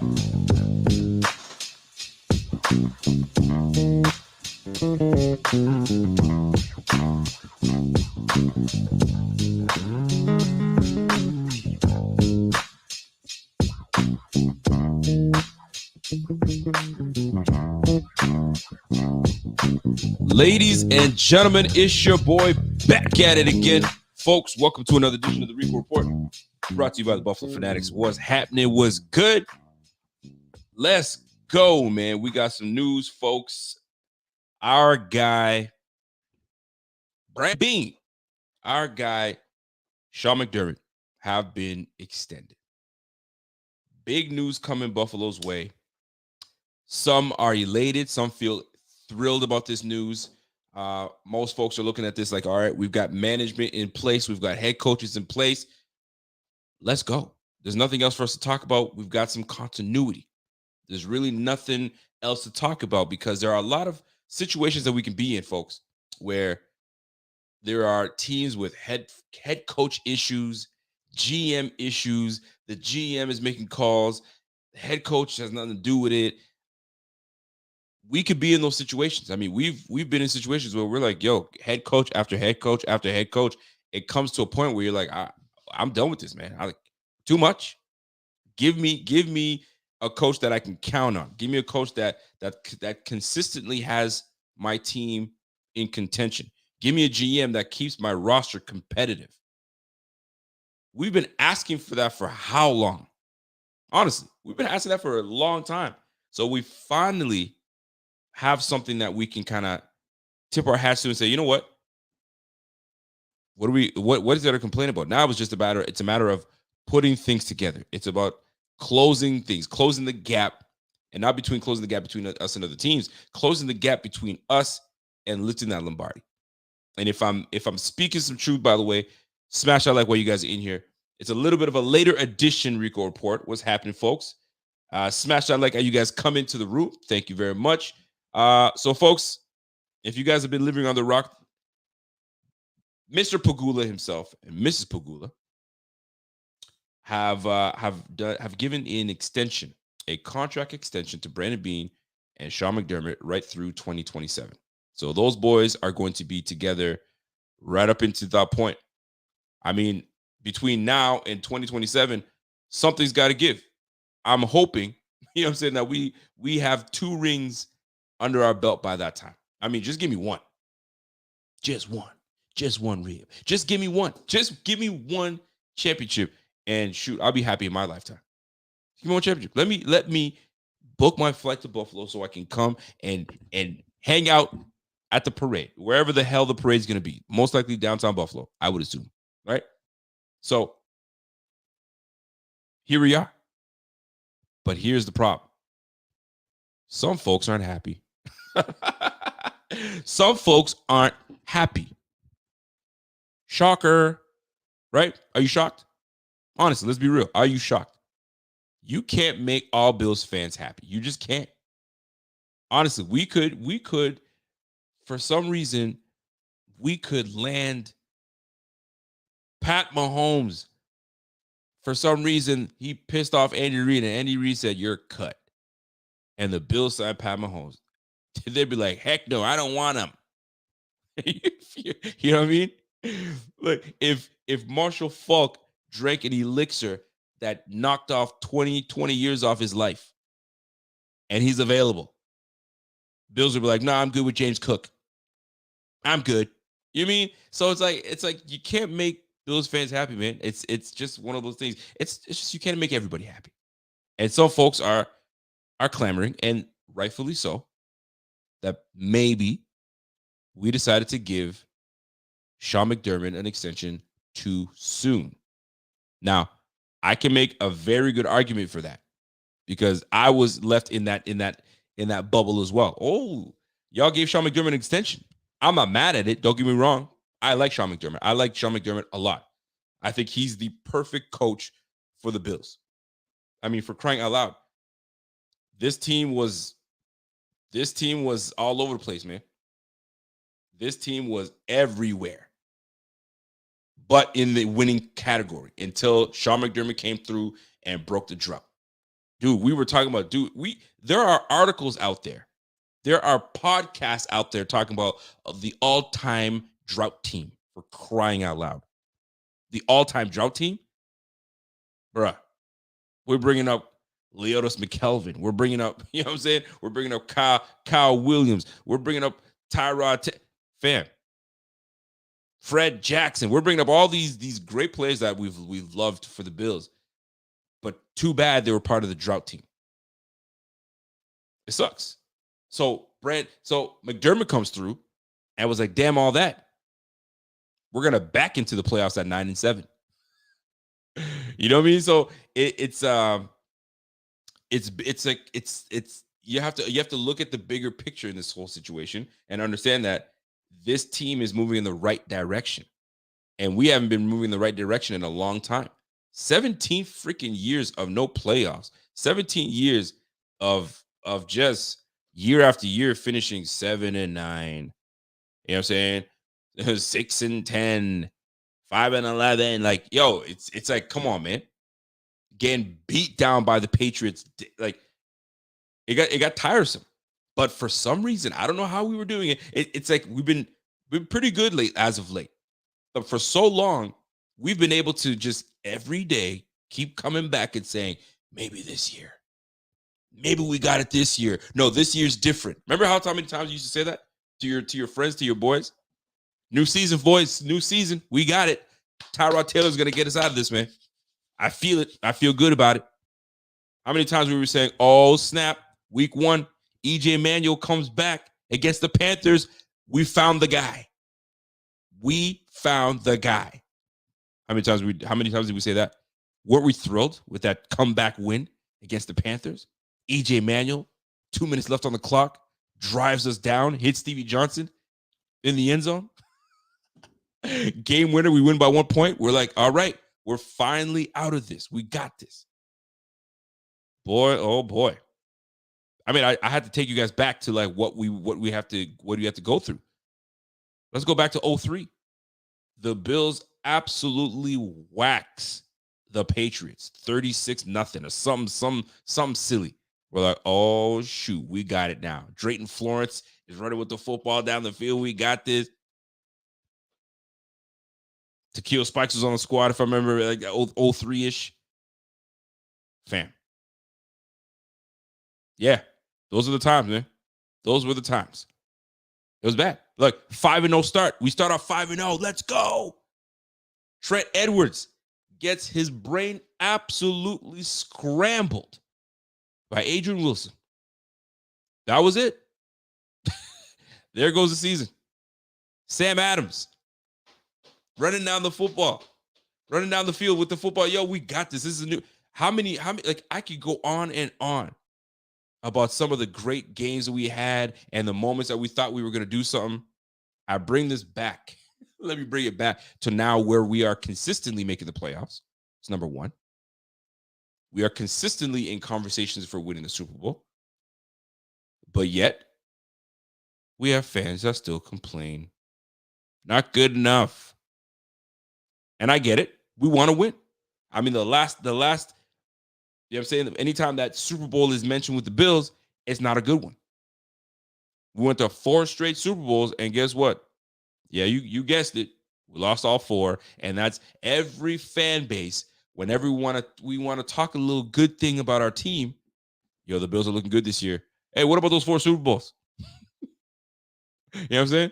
Ladies and gentlemen, it's your boy back at it again. Folks, welcome to another edition of the Rico Report, brought to you by the Buffalo Fanatics. What's happening? What's good? Let's go, man. We got some news, folks. Our guy, Brandon Beane, our guy, Sean McDermott, have been extended. Big news coming Buffalo's way. Some are elated. Some feel thrilled about this news. Most folks are looking at this like, all right, we've got management in place. We've got head coaches in place. Let's go. There's nothing else for us to talk about. We've got some continuity. There's really nothing else to talk about because there are a lot of situations that we can be in, folks, where there are teams with head coach issues, GM issues. The GM is making calls. The head coach has nothing to do with it. We could be in those situations. I mean, we've been in situations where we're like, yo, head coach after head coach after head coach. It comes to a point where you're like, I'm done with this, man. Too much. Give me a coach that I can count on. Give me a coach that consistently has my team in contention. Give me a GM that keeps my roster competitive. We've been asking for that for how long? Honestly, we've been asking that for a long time. So we finally have something that we can kind of tip our hats to and say, you know what? What is there to complain about? Now it's a matter of putting things together. It's about closing things, closing the gap, and not closing the gap between us and other teams, closing the gap between us and lifting that Lombardi. And if I'm speaking some truth, by the way, smash that like while you guys are in here. It's a little bit of a later edition Rico Report. What's happening, folks? Smash that like as you guys come into the room. Thank you very much. So, folks, if you guys have been living on the rock, Mr. Pagula himself and Mrs. Pagula have given a contract extension to Brandon Beane and Sean McDermott right through 2027. So those boys are going to be together right up into that point. I mean, between now and 2027, something's got to give. I'm hoping, you know what I'm saying, that we have 2 rings under our belt by that time. I mean, just give me one. Just one ring. Just give me one. Just give me one championship, and shoot, I'll be happy in my lifetime. Give me one championship. Let me book my flight to Buffalo so I can come and hang out at the parade, wherever the hell the parade's going to be. Most likely downtown Buffalo, I would assume, right? So here we are. But here's the problem. Some folks aren't happy. Some folks aren't happy. Shocker, right? Are you shocked? Honestly, let's be real. Are you shocked? You can't make all Bills fans happy. You just can't. Honestly, we could, for some reason, we could land Pat Mahomes. For some reason, he pissed off Andy Reid, and Andy Reid said, "You're cut." And the Bills signed Pat Mahomes. They'd be like, heck no, I don't want him. You know what I mean? Look, if Marshall Faulk drank an elixir that knocked off 20 years off his life and he's available, Bills would be like, I'm good with James Cook. I'm good. You know what I mean? So it's like you can't make Bills fans happy, man. It's just one of those things. It's just you can't make everybody happy. And some folks are clamoring, and rightfully so, that maybe we decided to give Sean McDermott an extension too soon. Now, I can make a very good argument for that because I was left in that bubble as well. Oh, y'all gave Sean McDermott an extension. I'm not mad at it. Don't get me wrong. I like Sean McDermott. I like Sean McDermott a lot. I think he's the perfect coach for the Bills. I mean, for crying out loud, this team was all over the place, man. This team was everywhere, but in the winning category until Sean McDermott came through and broke the drought. Dude, we were talking about, there are articles out there. There are podcasts out there talking about the all-time drought team, for crying out loud. The all-time drought team? Bruh. We're bringing up Leotis McKelvin. We're bringing up, you know what I'm saying? We're bringing up Kyle Williams. We're bringing up Tyrod fam. Fred Jackson. We're bringing up all these great players that we've loved for the Bills. But too bad they were part of the drought team. It sucks. So McDermott comes through and was like, damn all that. We're gonna back into the playoffs at 9-7. You know what I mean? So it's you have to look at the bigger picture in this whole situation and understand that this team is moving in the right direction. And we haven't been moving in the right direction in a long time. 17 freaking years of no playoffs. 17 years of just year after year finishing 7-9. You know what I'm saying? 6-10, 5-11. Like, yo, it's like, come on, man. Getting beat down by the Patriots, like it got tiresome. But for some reason, I don't know how we were doing it. It's like we've been pretty good as of late. But for so long, we've been able to just every day keep coming back and saying, maybe this year. Maybe we got it this year. No, this year's different. Remember how many times you used to say that to your friends, to your boys? New season, boys. New season. We got it. Tyrod Taylor's going to get us out of this, man. I feel it. I feel good about it. How many times we were saying, oh, snap, week 1, EJ Manuel comes back against the Panthers. We found the guy. We found the guy. How many times did we say that? Weren't we thrilled with that comeback win against the Panthers? EJ Manuel, 2 minutes left on the clock, drives us down, hits Stevie Johnson in the end zone. Game winner, we win by 1 point. We're like, all right, we're finally out of this. We got this. Boy, oh boy. I mean, I had to take you guys back to like what we have to go through. Let's go back to 2003. The Bills absolutely wax the Patriots 36-0 or something silly. We're like, oh shoot, we got it now. Drayton Florence is running with the football down the field. We got this. Takeo Spikes was on the squad, if I remember, like 03-ish. Fam. Yeah, those are the times, man. Those were the times. It was bad. Look, 5-0 start. We start off 5-0. Let's go. Trent Edwards gets his brain absolutely scrambled by Adrian Wilson. That was it. There goes the season. Sam Adams running down the football, running down the field with the football. Yo, we got this. This is a new. How many? Like, I could go on and on about some of the great games that we had and the moments that we thought we were going to do something. I bring this back. Let me bring it back to now where we are consistently making the playoffs. It's number one. We are consistently in conversations for winning the Super Bowl. But yet, we have fans that still complain. Not good enough. And I get it. We want to win. I mean, the last, you know what I'm saying? Anytime that Super Bowl is mentioned with the Bills, it's not a good one. We went to 4 straight Super Bowls, and guess what? Yeah, you guessed it. We lost all 4, and that's every fan base. Whenever we want to talk a little good thing about our team, yo, the Bills are looking good this year. Hey, what about those 4 Super Bowls? You know what I'm saying?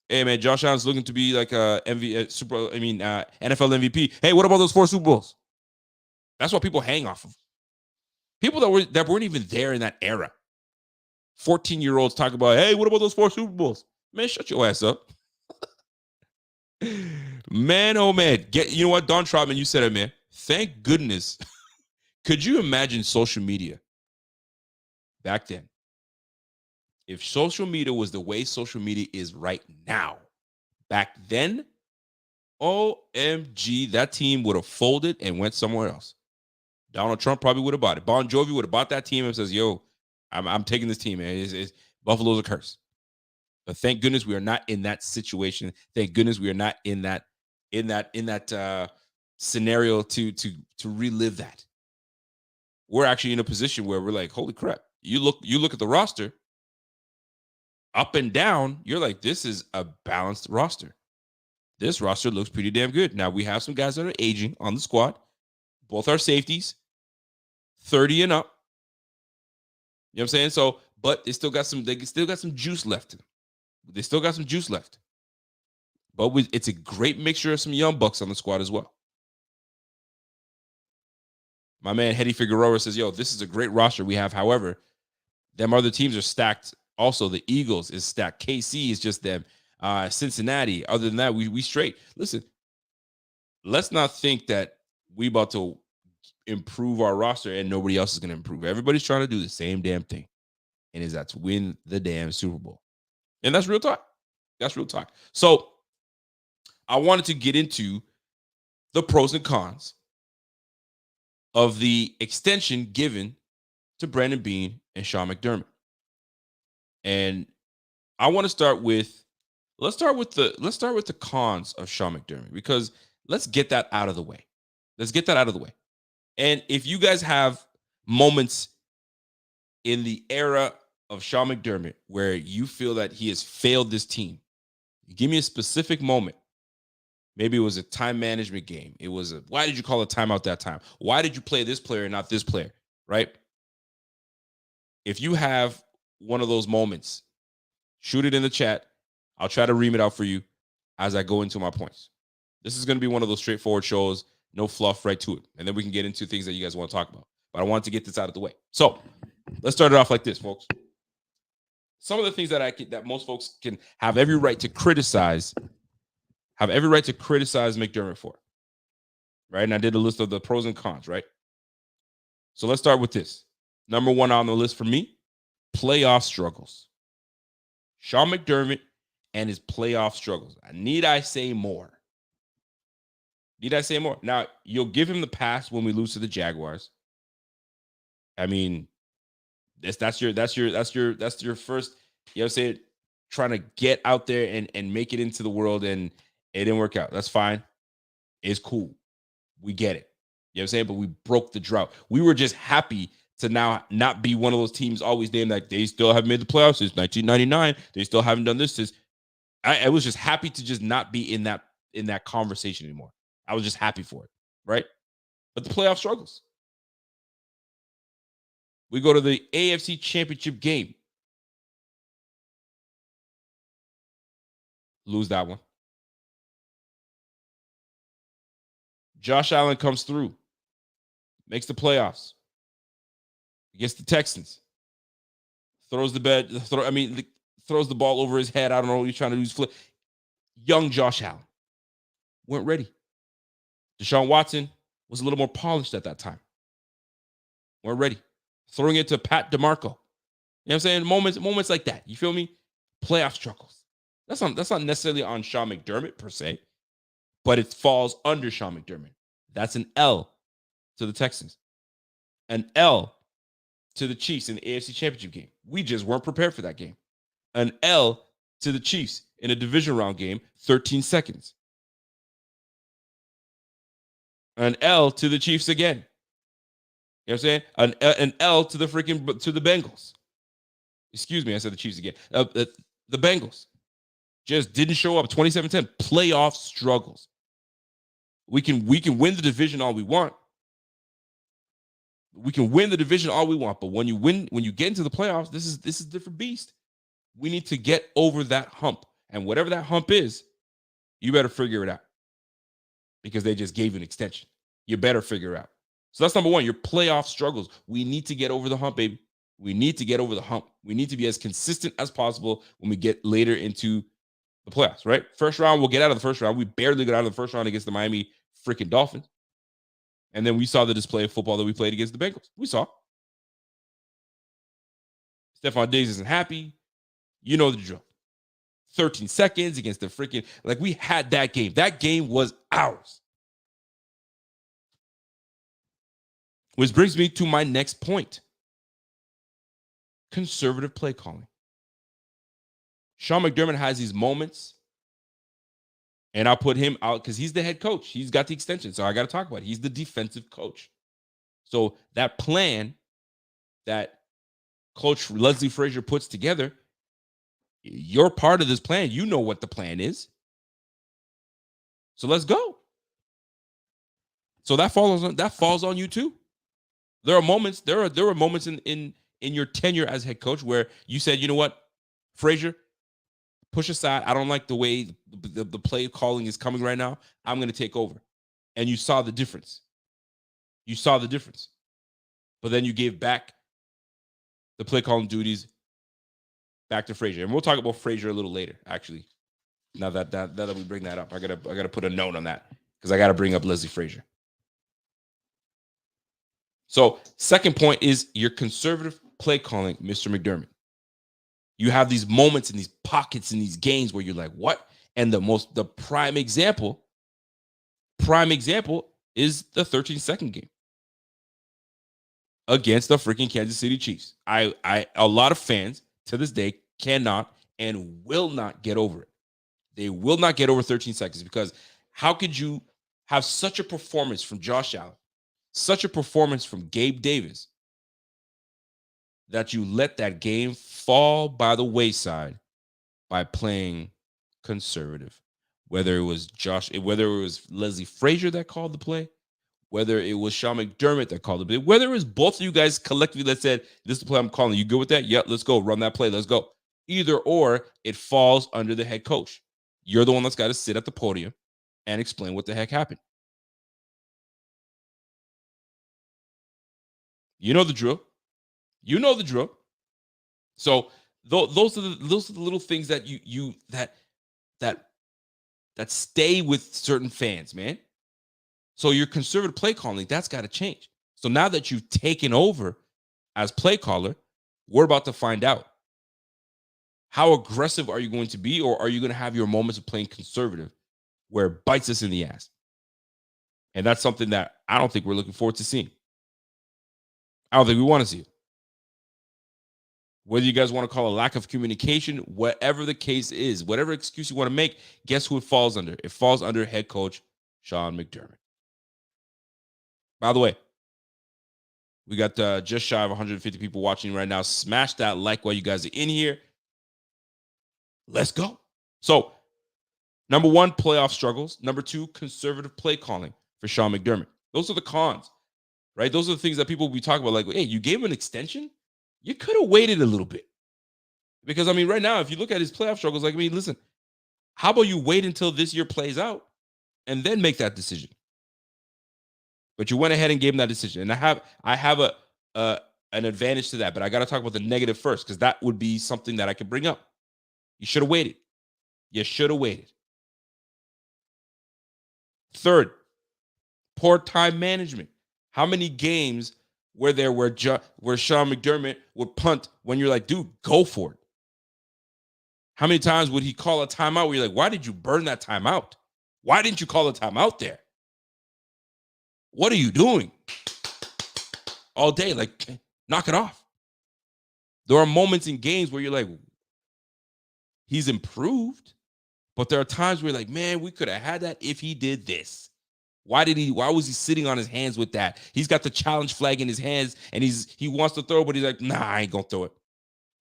Hey, man, Josh Allen's looking to be like a NFL MVP. Hey, what about those 4 Super Bowls? That's what people hang off of. People that weren't even there in that era. 14-year-olds talk about, hey, what about those 4 Super Bowls? Man, shut your ass up. Man, oh man. You know what, Don Trotman, you said it, man. Thank goodness. Could you imagine social media back then? If social media was the way social media is right now, back then, OMG, that team would have folded and went somewhere else. Donald Trump probably would have bought it. Bon Jovi would have bought that team and says, yo, I'm taking this team, man. Buffalo's a curse. But thank goodness we are not in that situation. Thank goodness we are not in that scenario to relive that. we're actually in a position where we're like, holy crap. You look at the roster up and down, you're like, this is a balanced roster. This roster looks pretty damn good. Now, we have some guys that are aging on the squad. Both our safeties, 30 and up. You know what I'm saying? So, but they still got some juice left. They still got some juice left. But it's a great mixture of some young bucks on the squad as well. My man Hedy Figueroa says, yo, this is a great roster we have. However, them other teams are stacked. Also, the Eagles is stacked. KC is just them. Cincinnati. Other than that, we straight. Listen, let's not think that we about to improve our roster and nobody else is going to improve. Everybody's trying to do the same damn thing, and is that to win the damn Super Bowl. And that's real talk. That's real talk. So I wanted to get into the pros and cons of the extension given to Brandon Beane and Sean McDermott. And I want to start with the cons of Sean McDermott, because let's get that out of the way. And if you guys have moments in the era of Sean McDermott where you feel that he has failed this team, give me a specific moment. Maybe it was a time management game. It was why did you call a timeout that time? Why did you play this player and not this player? Right? If you have one of those moments, shoot it in the chat. I'll try to ream it out for you as I go into my points. This is going to be one of those straightforward shows, no fluff, right to it. And then we can get into things that you guys want to talk about. But I wanted to get this out of the way. So let's start it off like this, folks. Some of the things that most folks can have every right to criticize McDermott for, right? And I did a list of the pros and cons, right? So let's start with this. Number one on the list for me, playoff struggles. Sean McDermott and his playoff struggles. Need I say more? Now, you'll give him the pass when we lose to the Jaguars. I mean, that's your first, you know what I'm saying, trying to get out there and make it into the world, and it didn't work out. That's fine. It's cool. We get it. You know what I'm saying? But we broke the drought. We were just happy to now not be one of those teams always damn like they still haven't made the playoffs since 1999. They still haven't done this since. I was just happy to just not be in that conversation anymore. I was just happy for it, right? But the playoff struggles. We go to the AFC Championship game. Lose that one. Josh Allen comes through. Makes the playoffs. Against the Texans. Throws the ball over his head. I don't know what he's trying to do. Flip. Young Josh Allen. Weren't ready. Deshaun Watson was a little more polished at that time. Weren't ready. Throwing it to Pat DeMarco. You know what I'm saying? Moments like that. You feel me? Playoff struggles. That's not necessarily on Sean McDermott per se, but it falls under Sean McDermott. That's an L to the Texans. An L to the Chiefs in the AFC Championship game. We just weren't prepared for that game. An L to the Chiefs in a division round game, 13 seconds. An L to the Chiefs again. You know what I'm saying? An L to the Bengals. Excuse me, I said the Chiefs again. The Bengals just didn't show up. 27-10. Playoff struggles. We can win the division all we want. We can win the division all we want, but when you get into the playoffs, this is a different beast. We need to get over that hump. And whatever that hump is, you better figure it out. Because they just gave you an extension. You better figure it out. So that's number one, your playoff struggles. We need to get over the hump, baby. We need to get over the hump. We need to be as consistent as possible when we get later into the playoffs, right? First round, we'll get out of the first round. We barely got out of the first round against the Miami freaking Dolphins. And then we saw the display of football that we played against the Bengals. We saw. Stephon Diggs isn't happy. You know the drill. 13 seconds against the freaking, like we had that game. That game was ours. Which brings me to my next point. Conservative play calling. Sean McDermott has these moments, and I'll put him out because he's the head coach. He's got the extension, so I got to talk about it. He's the defensive coach. So that plan that Coach Leslie Frazier puts together, you're part of this plan. You know what the plan is. So let's go. So that falls on you too. There are moments, there were moments in your tenure as head coach where you said, you know what, Frazier, push aside. I don't like the way the play calling is coming right now. I'm going to take over. And you saw the difference. You saw the difference. But then you gave back the play calling duties back to Frazier. And we'll talk about Frazier a little later, actually. Now that we bring that up, I gotta put a note on that because I gotta bring up Leslie Frazier. So, second point is your conservative play calling, Mr. McDermott. You have these moments in these pockets in these games where you're like, what? And the prime example is the 13-second game against the freaking Kansas City Chiefs. A lot of fans to this day cannot and will not get over it. They will not get over 13 seconds because how could you have such a performance from Josh Allen, such a performance from Gabe Davis, that you let that game fall by the wayside by playing conservative? Whether it was Leslie Frazier that called the play, whether it was Sean McDermott that called the play, whether it was both of you guys collectively that said, this is the play I'm calling. You good with that? Yeah, let's go. Run that play. Let's go. Either or, it falls under the head coach. You're the one that's got to sit at the podium and explain what the heck happened. You know the drill. You know the drill. So those are the little things that that stay with certain fans, man. So your conservative play calling, that's got to change. So now that you've taken over as play caller, we're about to find out. How aggressive are you going to be, or are you going to have your moments of playing conservative where it bites us in the ass? And that's something that I don't think we're looking forward to seeing. I don't think we want to see it. Whether you guys want to call a lack of communication, whatever the case is, whatever excuse you want to make, guess who it falls under? It falls under head coach Sean McDermott. By the way, we got just shy of 150 people watching right now. Smash that like while you guys are in here. Let's go. So, number one, playoff struggles. Number two, conservative play calling for Sean McDermott. Those are the cons, right? Those are the things that people will be talking about. Like, hey, you gave him an extension? You could have waited a little bit. Because, I mean, right now, if you look at his playoff struggles, like, I mean, listen, how about you wait until this year plays out and then make that decision? But you went ahead and gave him that decision. And I have an advantage to that, but I got to talk about the negative first because that would be something that I could bring up. You should have waited. You should have waited. Third, poor time management. How many games were there where Sean McDermott would punt when you're like, dude, go for it? How many times would he call a timeout where you're like, why did you burn that timeout? Why didn't you call a timeout there? What are you doing? All day, like, knock it off. There are moments in games where you're like, he's improved, but there are times where you're like, man, we could have had that if he did this. Why was he sitting on his hands with that? He's got the challenge flag in his hands and he wants to throw, but he's like, nah, I ain't gonna throw it.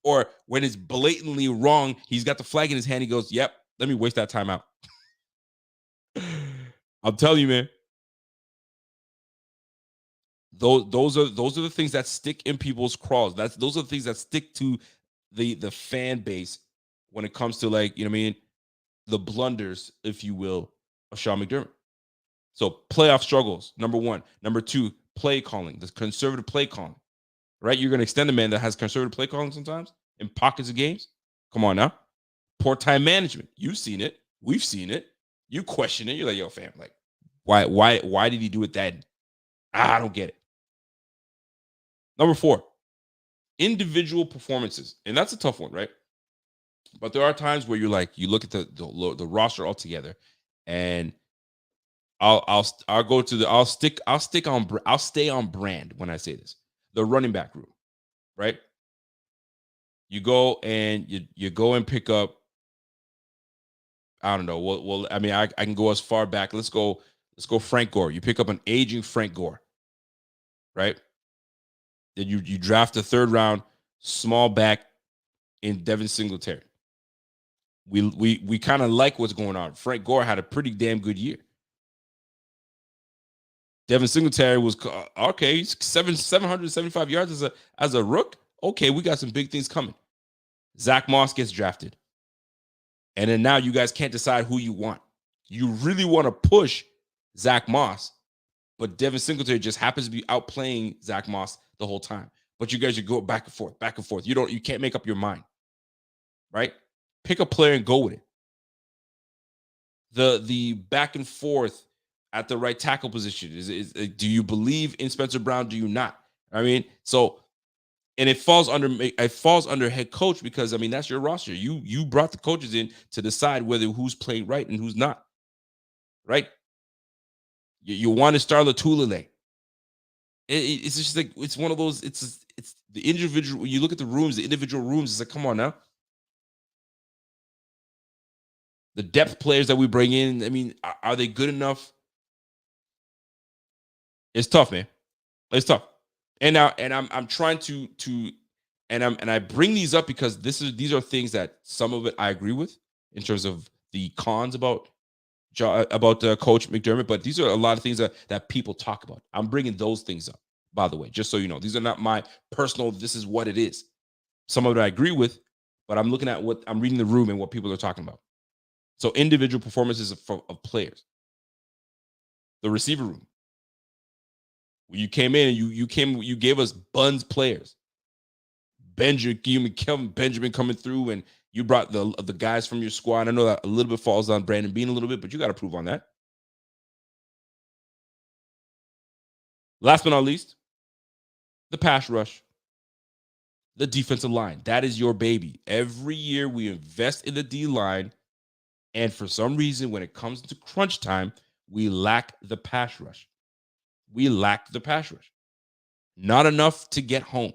Or when it's blatantly wrong, he's got the flag in his hand. He goes, yep, let me waste that timeout. I'm telling you, man. Those are the things that stick in people's craws. Those are the things that stick to the fan base when it comes to, like, you know what I mean, the blunders, if you will, of Sean McDermott. So playoff struggles, number one. Number two, play calling, the conservative play calling, right? You're going to extend a man that has conservative play calling sometimes in pockets of games. Come on now. Poor time management. You've seen it. We've seen it. You question it. You're like, yo, fam, like, why did he do it then? I don't get it. Number four, individual performances. And that's a tough one, right? But there are times where you're like, you look at the roster altogether, and I'll stay on brand when I say this. The running back room, right? You go and you go and pick up, I don't know. Well, I mean, I can go as far back. Let's go Frank Gore. You pick up an aging Frank Gore. right? Then you draft a third round small back in Devin Singletary. We kind of like what's going on. Frank Gore had a pretty damn good year. Devin Singletary was okay. He's 775 yards as a rook. Okay, we got some big things coming. Zach Moss gets drafted, and then now you guys can't decide who you want. You really want to push Zach Moss, but Devin Singletary just happens to be outplaying Zach Moss the whole time. But you guys should go back and forth, back and forth. You can't make up your mind, right? Pick a player and go with it. The back and forth at the right tackle position is do you believe in Spencer Brown? Do you not? I mean, so and it falls under head coach because I mean that's your roster. You brought the coaches in to decide whether who's playing right and who's not. Right? You want to start Latulele. It's just like it's one of those. It's the individual. When you look at the rooms, the individual rooms. It's like, come on now. The depth players that we bring in. I mean, are they good enough? It's tough, man. It's tough. And now, and I'm trying to and I bring these up because these are things that some of it I agree with in terms of the cons about Coach McDermott, but these are a lot of things that people talk about. I'm bringing those things up, by the way, just so you know. These are not my personal. This is what it is. Some of it I agree with, but I'm looking at what I'm reading the room and what people are talking about. So individual performances of players. The receiver room. You came in and you gave us buns players. Kelvin Benjamin coming through, and you brought the guys from your squad. I know that a little bit falls on Brandon Beane a little bit, but you got to prove on that. Last but not least, the pass rush, the defensive line. That is your baby. Every year we invest in the D line, and for some reason, when it comes to crunch time, we lack the pass rush. We lack the pass rush. Not enough to get home.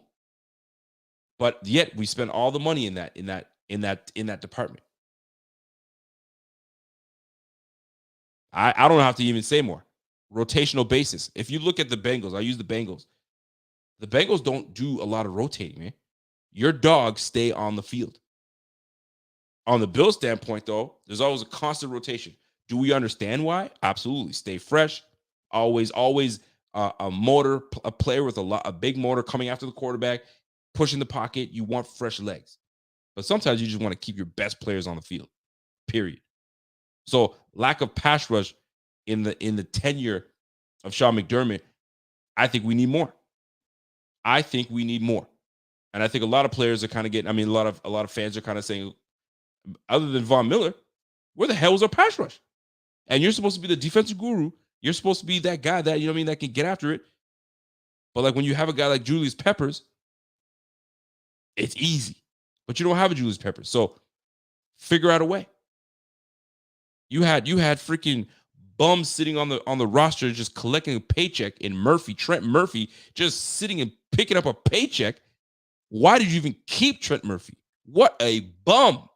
But yet we spend all the money in that department. I don't have to even say more. Rotational basis. If you look at the Bengals, I use the Bengals. The Bengals don't do a lot of rotating, man. Your dogs stay on the field. On the Bills standpoint, though, there's always a constant rotation. Do we understand why? Absolutely. Stay fresh. Always a player with a big motor coming after the quarterback, pushing the pocket. You want fresh legs. But sometimes you just want to keep your best players on the field, period. So lack of pass rush in the tenure of Sean McDermott, I think we need more. I think we need more. And I think a lot of players are kind of getting, I mean, a lot of fans are kind of saying, other than Von Miller, where the hell is our pass rush? And you're supposed to be the defensive guru. You're supposed to be that guy that, you know what I mean, that can get after it. But like when you have a guy like Julius Peppers, it's easy. But you don't have a Julius Peppers. So figure out a way. You had freaking bums sitting on the roster just collecting a paycheck in Trent Murphy, just sitting and picking up a paycheck. Why did you even keep Trent Murphy? What a bum.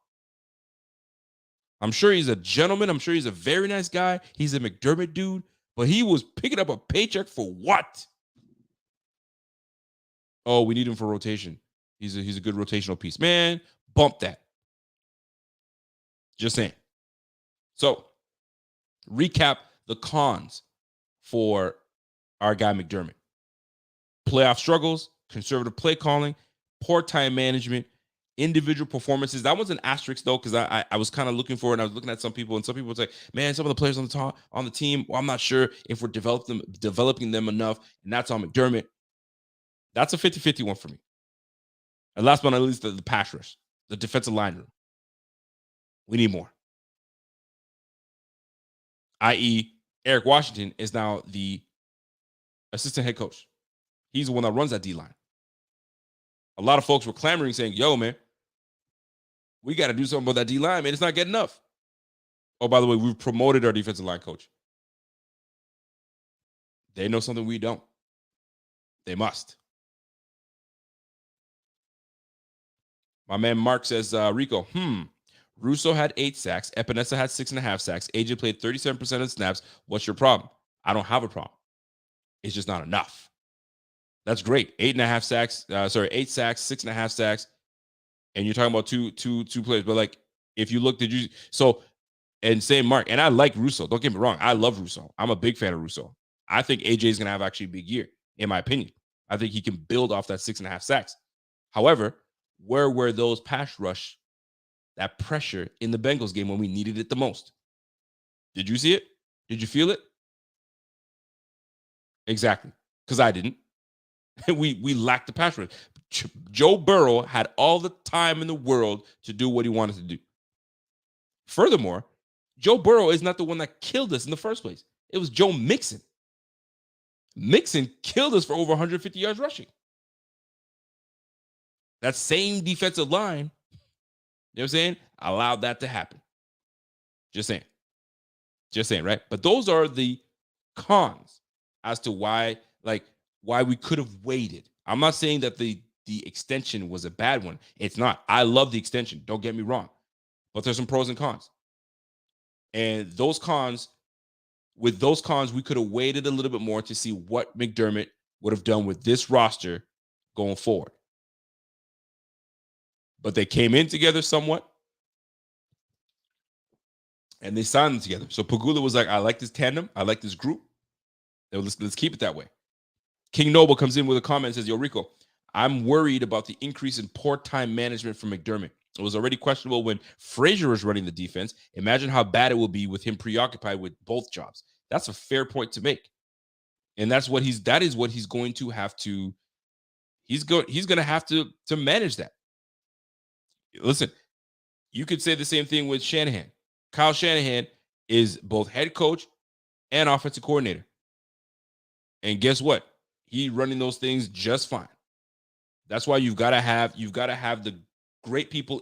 I'm sure he's a gentleman. I'm sure he's a very nice guy. He's a McDermott dude, but he was picking up a paycheck for what? Oh, we need him for rotation. He's a good rotational piece. Man, bump that. Just saying. So, recap the cons for our guy McDermott. Playoff struggles, conservative play calling, poor time management, individual performances. That was an asterisk though, because I was kind of looking for it. And I was looking at some people, and some people would say, "Man, some of the players on the team, well, I'm not sure if we're developing them enough," and that's on McDermott. That's a 50-50 one for me. And last but not least, the pass rush, the defensive line room. We need more. I.e., Eric Washington is now the assistant head coach. He's the one that runs that D line. A lot of folks were clamoring, saying, "Yo, man, we got to do something about that D line, man. It's not getting enough." Oh, by the way, we've promoted our defensive line coach. They know something we don't. They must. My man Mark says, Rico, Russo had 8 sacks. Epinesa had 6.5 sacks. AJ played 37% of the snaps. What's your problem? I don't have a problem. It's just not enough. That's great. 8.5 sacks. 8 sacks, 6.5 sacks. And you're talking about two players. But like, if you look, and same Mark, and I like Russo. Don't get me wrong. I love Russo. I'm a big fan of Russo. I think AJ is going to have actually a big year, in my opinion. I think he can build off that 6.5 sacks. However, where were those pass rush, that pressure in the Bengals game when we needed it the most? Did you see it? Did you feel it? Exactly. Because I didn't. we lacked the pass rush. Joe Burrow had all the time in the world to do what he wanted to do. Furthermore, Joe Burrow is not the one that killed us in the first place. It was Joe Mixon. Mixon killed us for over 150 yards rushing. That same defensive line, you know what I'm saying, allowed that to happen. Just saying, right? But those are the cons as to why we could have waited. I'm not saying that the extension was a bad one. It's not. I love the extension. Don't get me wrong. But there's some pros and cons. And with those cons, we could have waited a little bit more to see what McDermott would have done with this roster going forward. But they came in together somewhat, and they signed them together. So Pegula was like, I like this tandem. I like this group. Let's keep it that way. King Noble comes in with a comment and says, Yo, Rico, I'm worried about the increase in poor time management from McDermott. It was already questionable when Frazier was running the defense. Imagine how bad it will be with him preoccupied with both jobs. That's a fair point to make. And that is what he's going to have to, he's going to have to manage that. Listen, you could say the same thing with Shanahan. Kyle Shanahan is both head coach and offensive coordinator. And guess what? He's running those things just fine. That's why you've got to have the great people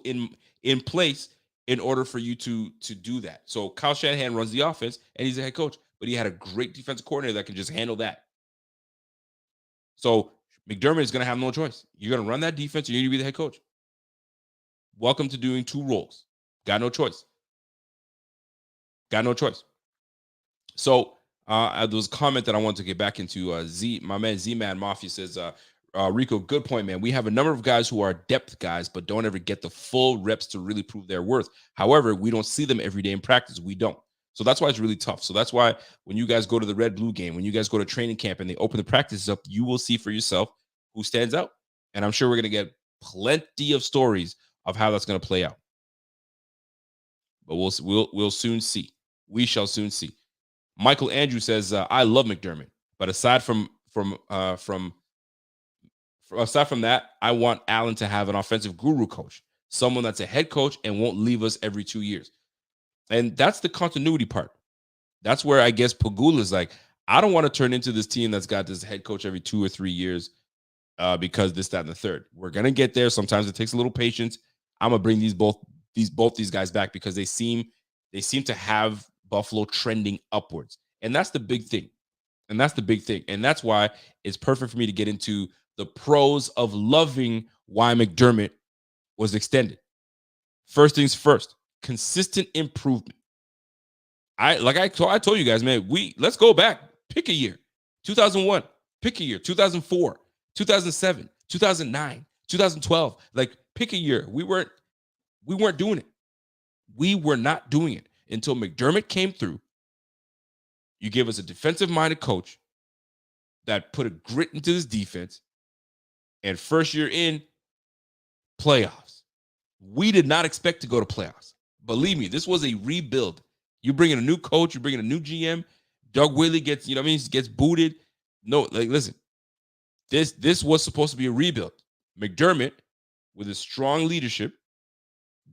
in place in order for you to do that. So Kyle Shanahan runs the offense and he's a head coach, but he had a great defensive coordinator that can just handle that. So McDermott is going to have no choice. You're going to run that defense. You're going to be the head coach. Welcome to doing two roles. Got no choice. So there was a comment that I want to get back into. My man Z-Man Mafia says, Rico, good point, man. We have a number of guys who are depth guys, but don't ever get the full reps to really prove their worth. However, we don't see them every day in practice. We don't. So that's why it's really tough. So that's why when you guys go to the Red Blue game, when you guys go to training camp and they open the practices up, you will see for yourself who stands out. And I'm sure we're going to get plenty of stories of how that's going to play out. But we'll soon see. We shall soon see. Michael Andrew says, I love McDermott, but aside from that, I want Allen to have an offensive guru coach, someone that's a head coach and won't leave us every 2 years. And that's the continuity part. That's where I guess Pegula is like, I don't want to turn into this team that's got this head coach every 2 or 3 years because this, that, and the third. We're going to get there. Sometimes it takes a little patience. I'm going to bring both these guys back because they seem to have Buffalo trending upwards. And that's the big thing. And that's why it's perfect for me to get into the pros of loving why McDermott was extended. First things first, consistent improvement. I told you guys, man, let's go back. Pick a year. 2001. Pick a year. 2004, 2007, 2009, 2012. Like, pick a year. We weren't doing it. We were not doing it until McDermott came through. You gave us a defensive-minded coach that put a grit into this defense, and first year in, playoffs. We did not expect to go to playoffs. Believe me, this was a rebuild. You bring in a new coach, you bring in a new GM. Doug Willie gets booted. No, like, listen, this was supposed to be a rebuild. McDermott, with his strong leadership,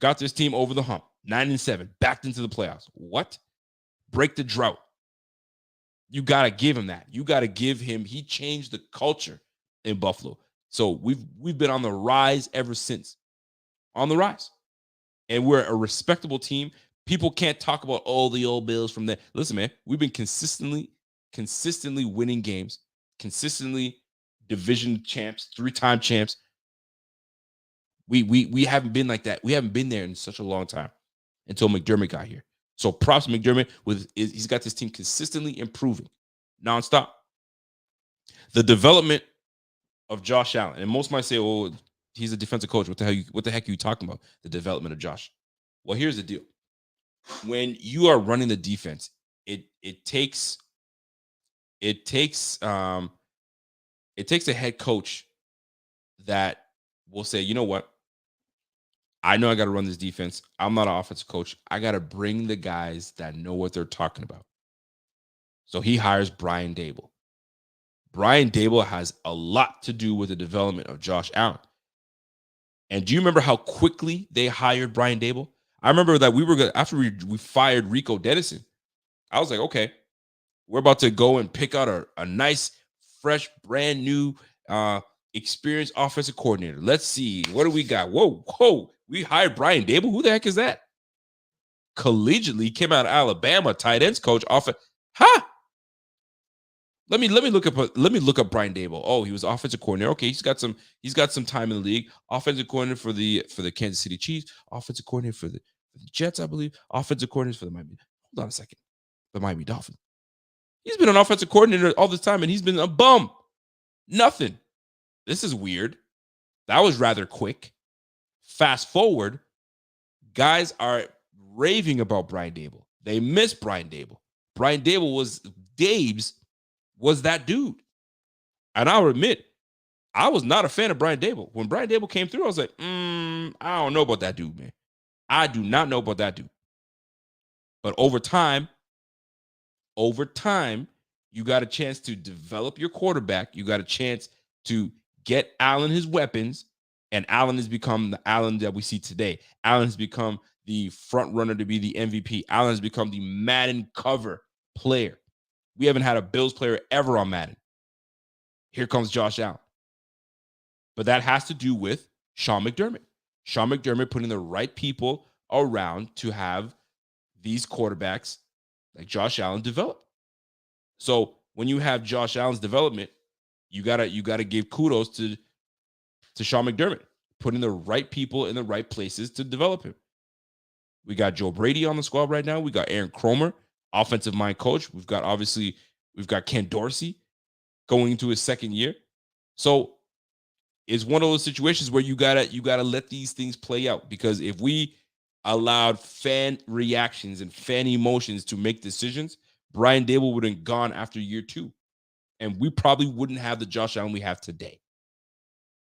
got this team over the hump. 9-7, backed into the playoffs. What? Break the drought. You got to give him that. You got to give him, he changed the culture in Buffalo. So we've been on the rise ever since. On the rise. And we're a respectable team. People can't talk about all the old Bills from there. Listen, man, we've been consistently winning games, consistently division champs, 3-time champs. We haven't been like that. We haven't been there in such a long time until McDermott got here. So props to McDermott. He's got this team consistently improving nonstop. The development of Josh Allen. And most might say, "Oh, he's a defensive coach. What the heck are you talking about? The development of Josh." Well, here's the deal. When you are running the defense, it takes it takes it takes a head coach that will say, you know what? I know I got to run this defense. I'm not an offensive coach. I got to bring the guys that know what they're talking about. So he hires Brian Dable. Brian Dable has a lot to do with the development of Josh Allen. And do you remember how quickly they hired Brian Dable? I remember that after we fired Rico Dennison, I was like, okay, we're about to go and pick out a nice, fresh, brand new, experienced offensive coordinator. Let's see. What do we got? Whoa. We hired Brian Dable. Who the heck is that? Collegiately came out of Alabama, tight ends coach. Let me look up Brian Dable. Oh, he was offensive coordinator. Okay, he's got some time in the league. Offensive coordinator for the Kansas City Chiefs. Offensive coordinator for the Jets, I believe. Offensive coordinator for the Miami. Hold on a second. The Miami Dolphins. He's been an offensive coordinator all this time, and he's been a bum. Nothing. This is weird. That was rather quick. Fast forward, guys are raving about Brian Dable. They miss Brian Dable. Brian Dable was that dude. And I'll admit, I was not a fan of Brian Dable. When Brian Dable came through, I was like, I don't know about that dude, man. I do not know about that dude. But over time, you got a chance to develop your quarterback. You got a chance to get Allen his weapons, and Allen has become the Allen that we see today. Allen has become the front runner to be the MVP. Allen has become the Madden cover player. We haven't had a Bills player ever on Madden. Here comes Josh Allen. But that has to do with Sean McDermott. Sean McDermott putting the right people around to have these quarterbacks like Josh Allen develop. So when you have Josh Allen's development, you gotta give kudos to Sean McDermott, putting the right people in the right places to develop him. We got Joe Brady on the squad right now. We got Aaron Cromer, offensive mind coach. We've got Ken Dorsey going into his second year. So it's one of those situations where you gotta let these things play out, because if we allowed fan reactions and fan emotions to make decisions, Brian Dable would have gone after year 2, and we probably wouldn't have the Josh Allen we have today.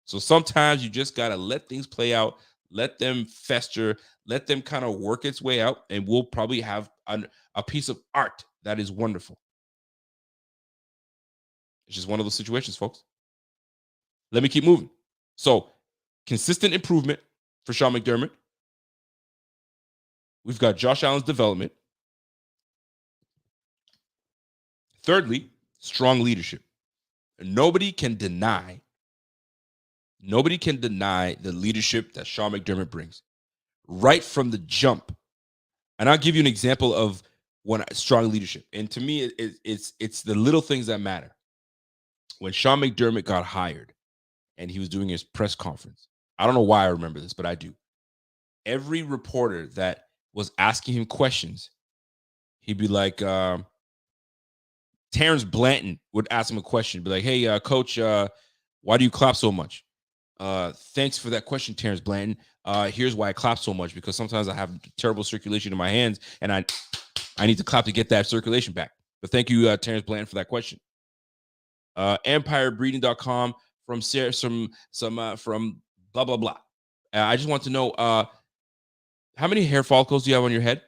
So sometimes you just gotta let things play out, let them fester, let them kind of work its way out, and we'll probably have a piece of art that is wonderful. It's just one of those situations, folks. Let me keep moving. So, consistent improvement for Sean McDermott. We've got Josh Allen's development. Thirdly, strong leadership. Nobody can deny the leadership that Sean McDermott brings right from the jump. And I'll give you an example of strong leadership. And to me, it's the little things that matter. When Sean McDermott got hired and he was doing his press conference, I don't know why I remember this, but I do. Every reporter that was asking him questions, he'd be like, Terrence Blanton would ask him a question, be like, hey, coach, why do you clap so much? Thanks for that question, Terrence Blanton. Here's why I clap so much, because sometimes I have terrible circulation in my hands, and I need to clap to get that circulation back. But thank you, Terrence Blanton, for that question. EmpireBreeding.com from blah blah blah. I just want to know, how many hair follicles do you have on your head?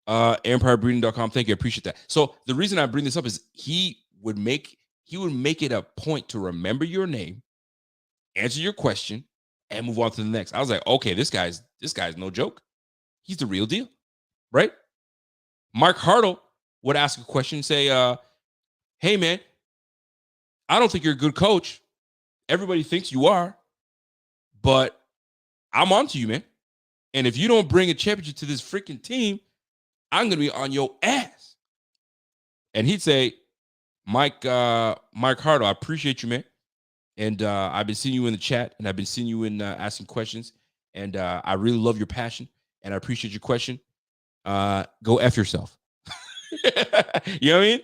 EmpireBreeding.com. Thank you. I appreciate that. So the reason I bring this up is he would make it a point to remember your name, answer your question, and move on to the next. I was like, okay, this guy's no joke. He's the real deal, right? Mark Hartle would ask a question, say, hey, man, I don't think you're a good coach. Everybody thinks you are, but I'm on to you, man. And if you don't bring a championship to this freaking team, I'm going to be on your ass. And he'd say, Mike Hartle, I appreciate you, man. And I've been seeing you in the chat, and I've been seeing you in asking questions. And I really love your passion, and I appreciate your question. Go F yourself. You know what I mean?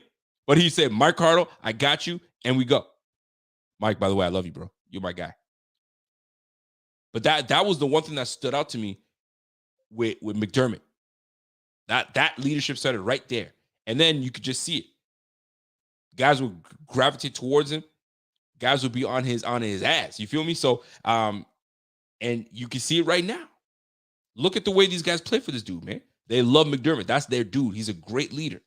But he said, Mike Hartle, I got you, and we go. Mike, by the way, I love you, bro. You're my guy. But that was the one thing that stood out to me with McDermott. That leadership started right there. And then you could just see it. Guys would gravitate towards him. Guys would be on his ass. You feel me? So and you can see it right now. Look at the way these guys play for this dude, man. They love McDermott. That's their dude. He's a great leader.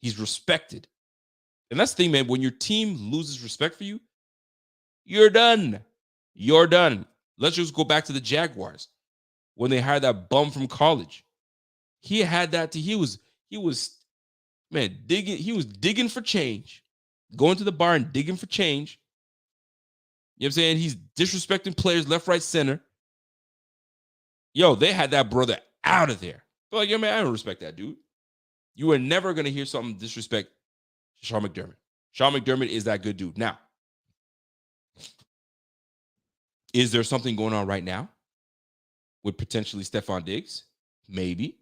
He's respected. And that's the thing, man. When your team loses respect for you, you're done. You're done. Let's just go back to the Jaguars when they hired that bum from college. He had that. He was man digging. He was digging for change, going to the bar and digging for change. You know what I'm saying? He's disrespecting players left, right, center. Yo, they had that brother out of there. They're like, yo, man, I don't respect that dude. You are never going to hear something disrespect Sean McDermott. Sean McDermott is that good dude. Now, is there something going on right now with potentially Stephon Diggs? Maybe.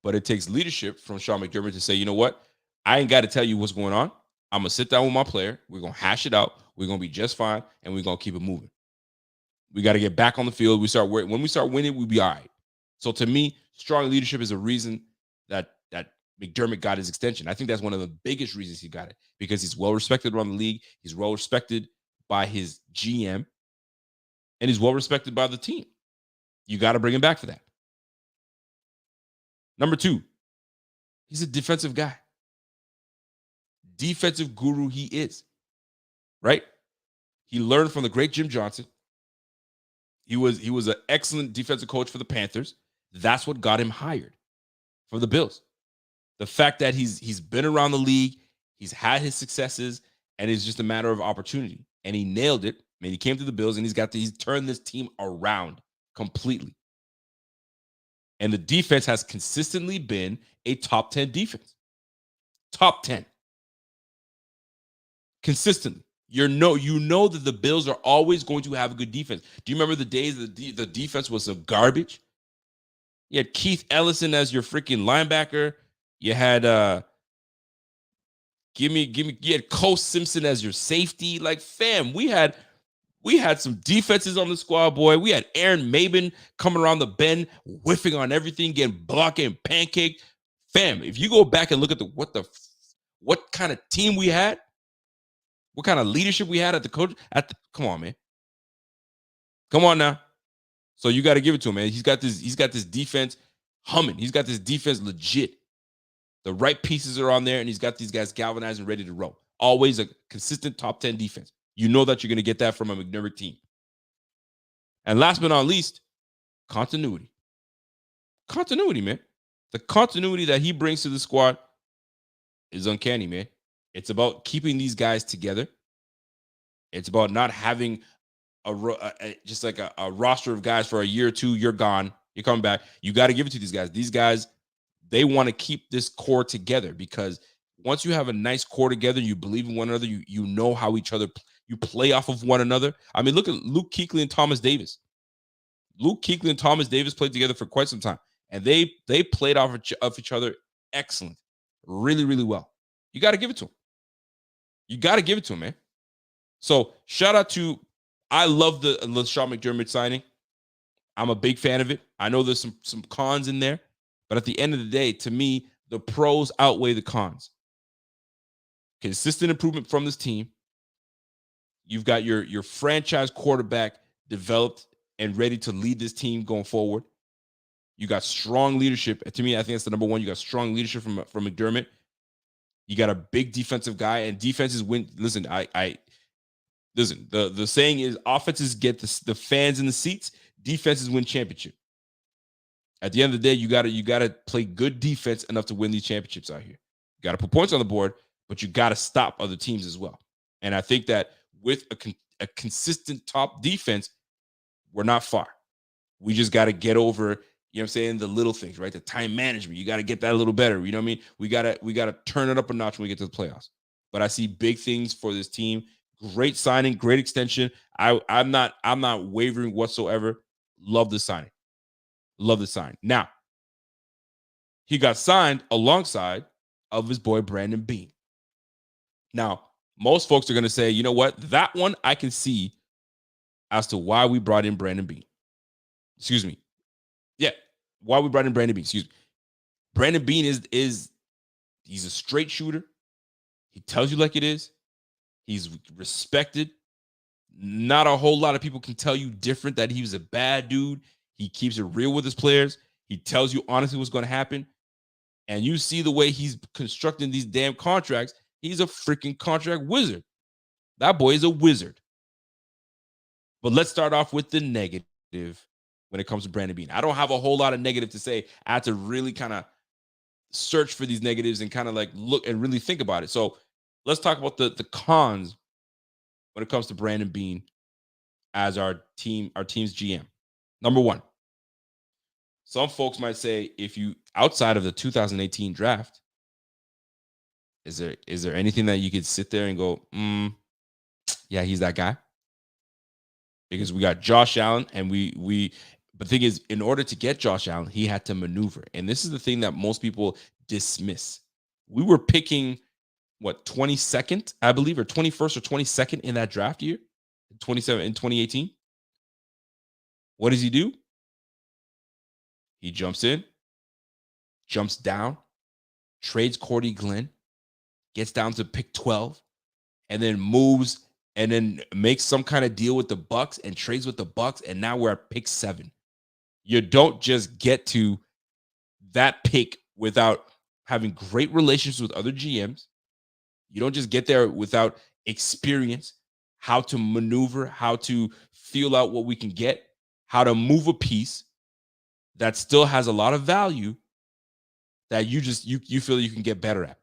But it takes leadership from Sean McDermott to say, you know what? I ain't got to tell you what's going on. I'm going to sit down with my player. We're going to hash it out. We're going to be just fine, and we're going to keep it moving. We got to get back on the field. When we start winning, we'll be all right. So to me, strong leadership is a reason that McDermott got his extension. I think that's one of the biggest reasons he got it, because he's well respected around the league. He's well respected by his GM, and he's well respected by the team. You got to bring him back for that. Number 2, he's a defensive guy. Defensive guru he is, right? He learned from the great Jim Johnson. He was an excellent defensive coach for the Panthers. That's what got him hired for the Bills. The fact that he's been around the league, he's had his successes, and it's just a matter of opportunity. And he nailed it. I mean, he came to the Bills and he's turned this team around completely. And the defense has consistently been a top 10 defense. Top 10. Consistently. You know that the Bills are always going to have a good defense. Do you remember the days the defense was some garbage? You had Keith Ellison as your freaking linebacker. You had you had Cole Simpson as your safety. Like, fam, we had some defenses on the squad, boy. We had Aaron Maben coming around the bend, whiffing on everything, getting blocked and pancaked. Fam, if you go back and look at what kind of team we had, what kind of leadership we had at the coach, come on, man. Come on now. So you got to give it to him, man. He's got this defense humming. He's got this defense legit. The right pieces are on there, and he's got these guys galvanized and ready to roll. Always a consistent top 10 defense. You know that you're going to get that from a McDermott team. And last but not least, continuity. Continuity, man. The continuity that he brings to the squad is uncanny, man. It's about keeping these guys together. It's about not having just like a roster of guys for a year or two. You're gone. You're coming back. You got to give it to these guys. These guys, they want to keep this core together, because once you have a nice core together, you believe in one another, you know how you play off of one another. I mean, look at Luke Kuechly and Thomas Davis. Luke Kuechly and Thomas Davis played together for quite some time, and they played off of each other excellent, really, really well. You got to give it to them. You got to give it to him, man. So shout out to, I love the Sean McDermott signing. I'm a big fan of it. I know there's some cons in there, but at the end of the day, to me, the pros outweigh the cons. Consistent improvement from this team. You've got your franchise quarterback developed and ready to lead this team going forward. You got strong leadership. To me, I think that's the number one. You got strong leadership from McDermott. You got a big defensive guy, and defenses win. Listen, listen. The saying is, offenses get the fans in the seats. Defenses win championship. At the end of the day, you gotta play good defense enough to win these championships out here. You got to put points on the board, but you got to stop other teams as well. And I think that with a consistent top defense, we're not far. We just got to get over, you know what I'm saying, the little things, right? The time management. You got to get that a little better. You know what I mean? We gotta turn it up a notch when we get to the playoffs. But I see big things for this team. Great signing, great extension. I'm not wavering whatsoever. Love the signing. Love the sign. Now, he got signed alongside of his boy Brandon Beane. Now, most folks are going to say, you know what? That one I can see as to why we brought in Brandon Beane. Excuse me. Yeah. Why we brought in Brandon Beane. Excuse me. Brandon Beane is he's a straight shooter. He tells you like it is. He's respected. Not a whole lot of people can tell you different that he was a bad dude. He keeps it real with his players. He tells you honestly what's going to happen. And you see the way he's constructing these damn contracts. He's a freaking contract wizard. That boy is a wizard. But let's start off with the negative when it comes to Brandon Beane. I don't have a whole lot of negative to say. I had to really kind of search for these negatives and kind of like look and really think about it. So let's talk about the cons when it comes to Brandon Beane as our team's GM. Number one, some folks might say, if you outside of the 2018 draft, is there anything that you could sit there and go, yeah, he's that guy? Because we got Josh Allen, and but the thing is, in order to get Josh Allen, he had to maneuver. And this is the thing that most people dismiss. We were picking, 22nd, I believe, or 21st or 22nd in that draft year, 27 in 2018. What does he do? He jumps in, jumps down, trades Cordy Glenn, gets down to pick 12, and then moves and then makes some kind of deal with the Bucks and trades with the Bucks, and now we're at pick 7. You don't just get to that pick without having great relations with other GMs. You don't just get there without experience, how to maneuver, how to feel out what we can get, how to move a piece that still has a lot of value that you feel you can get better at.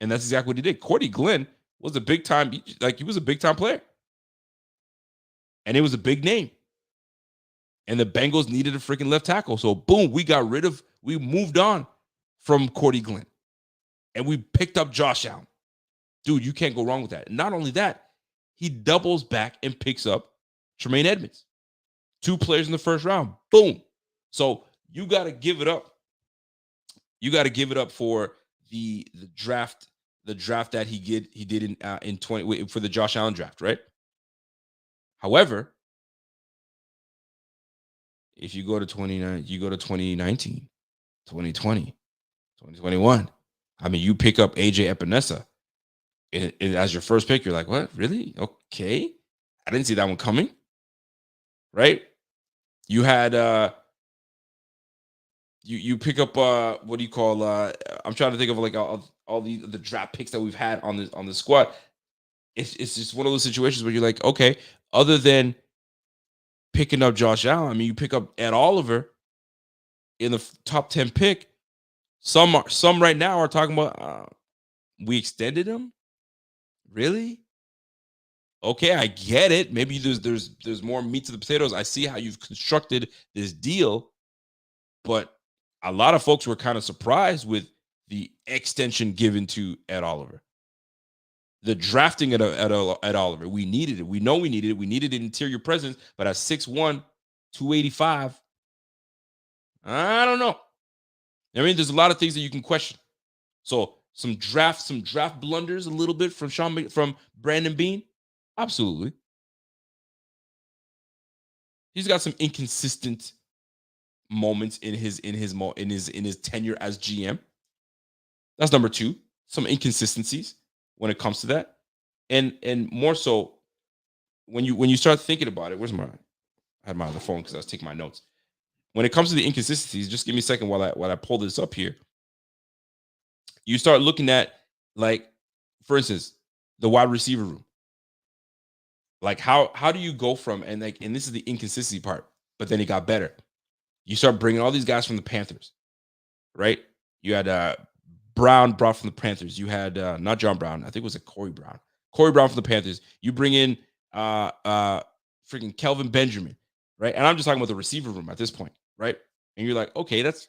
And that's exactly what he did. Cordy Glenn was a big time, he was a big time player. And it was a big name. And the Bengals needed a freaking left tackle. So boom, we moved on from Cordy Glenn. And we picked up Josh Allen. Dude, you can't go wrong with that. And not only that, he doubles back and picks up Tremaine Edmonds. 2 players in the first round. Boom. So you got to give it up. You got to give it up for the draft that he did in 20 for the Josh Allen draft, right? However, if you go to 2019, 2020, 2021, I mean, you pick up AJ Epinesa as your first pick. You're like, what? Really? Okay. I didn't see that one coming. Right? You had you pick up what do you call I'm trying to think of like all the draft picks that we've had on the squad. It's just one of those situations where you're like, okay, other than picking up Josh Allen, I mean, you pick up Ed Oliver in the top 10 pick. Some right now are talking about we extended him. Really? Okay, I get it. Maybe there's more meat to the potatoes. I see how you've constructed this deal, but a lot of folks were kind of surprised with the extension given to Ed Oliver. The drafting at Oliver, we needed it. We know we needed it. We needed an interior presence, but at 6'1", 285, I don't know. I mean, there's a lot of things that you can question. So some draft blunders a little bit from Brandon Beane. Absolutely. He's got some inconsistent moments in his tenure as GM. That's number 2. Some inconsistencies when it comes to that. And more so when you start thinking about it, I had my other phone because I was taking my notes. When it comes to the inconsistencies, just give me a second while I pull this up here. You start looking at, like, for instance, the wide receiver room. Like, how do you go from, and this is the inconsistency part, but then it got better. You start bringing all these guys from the Panthers, right? You had Brown brought from the Panthers. You had not John Brown, I think it was Corey Brown. Corey Brown from the Panthers. You bring in freaking Kelvin Benjamin, right? And I'm just talking about the receiver room at this point, right? And you're like, okay, that's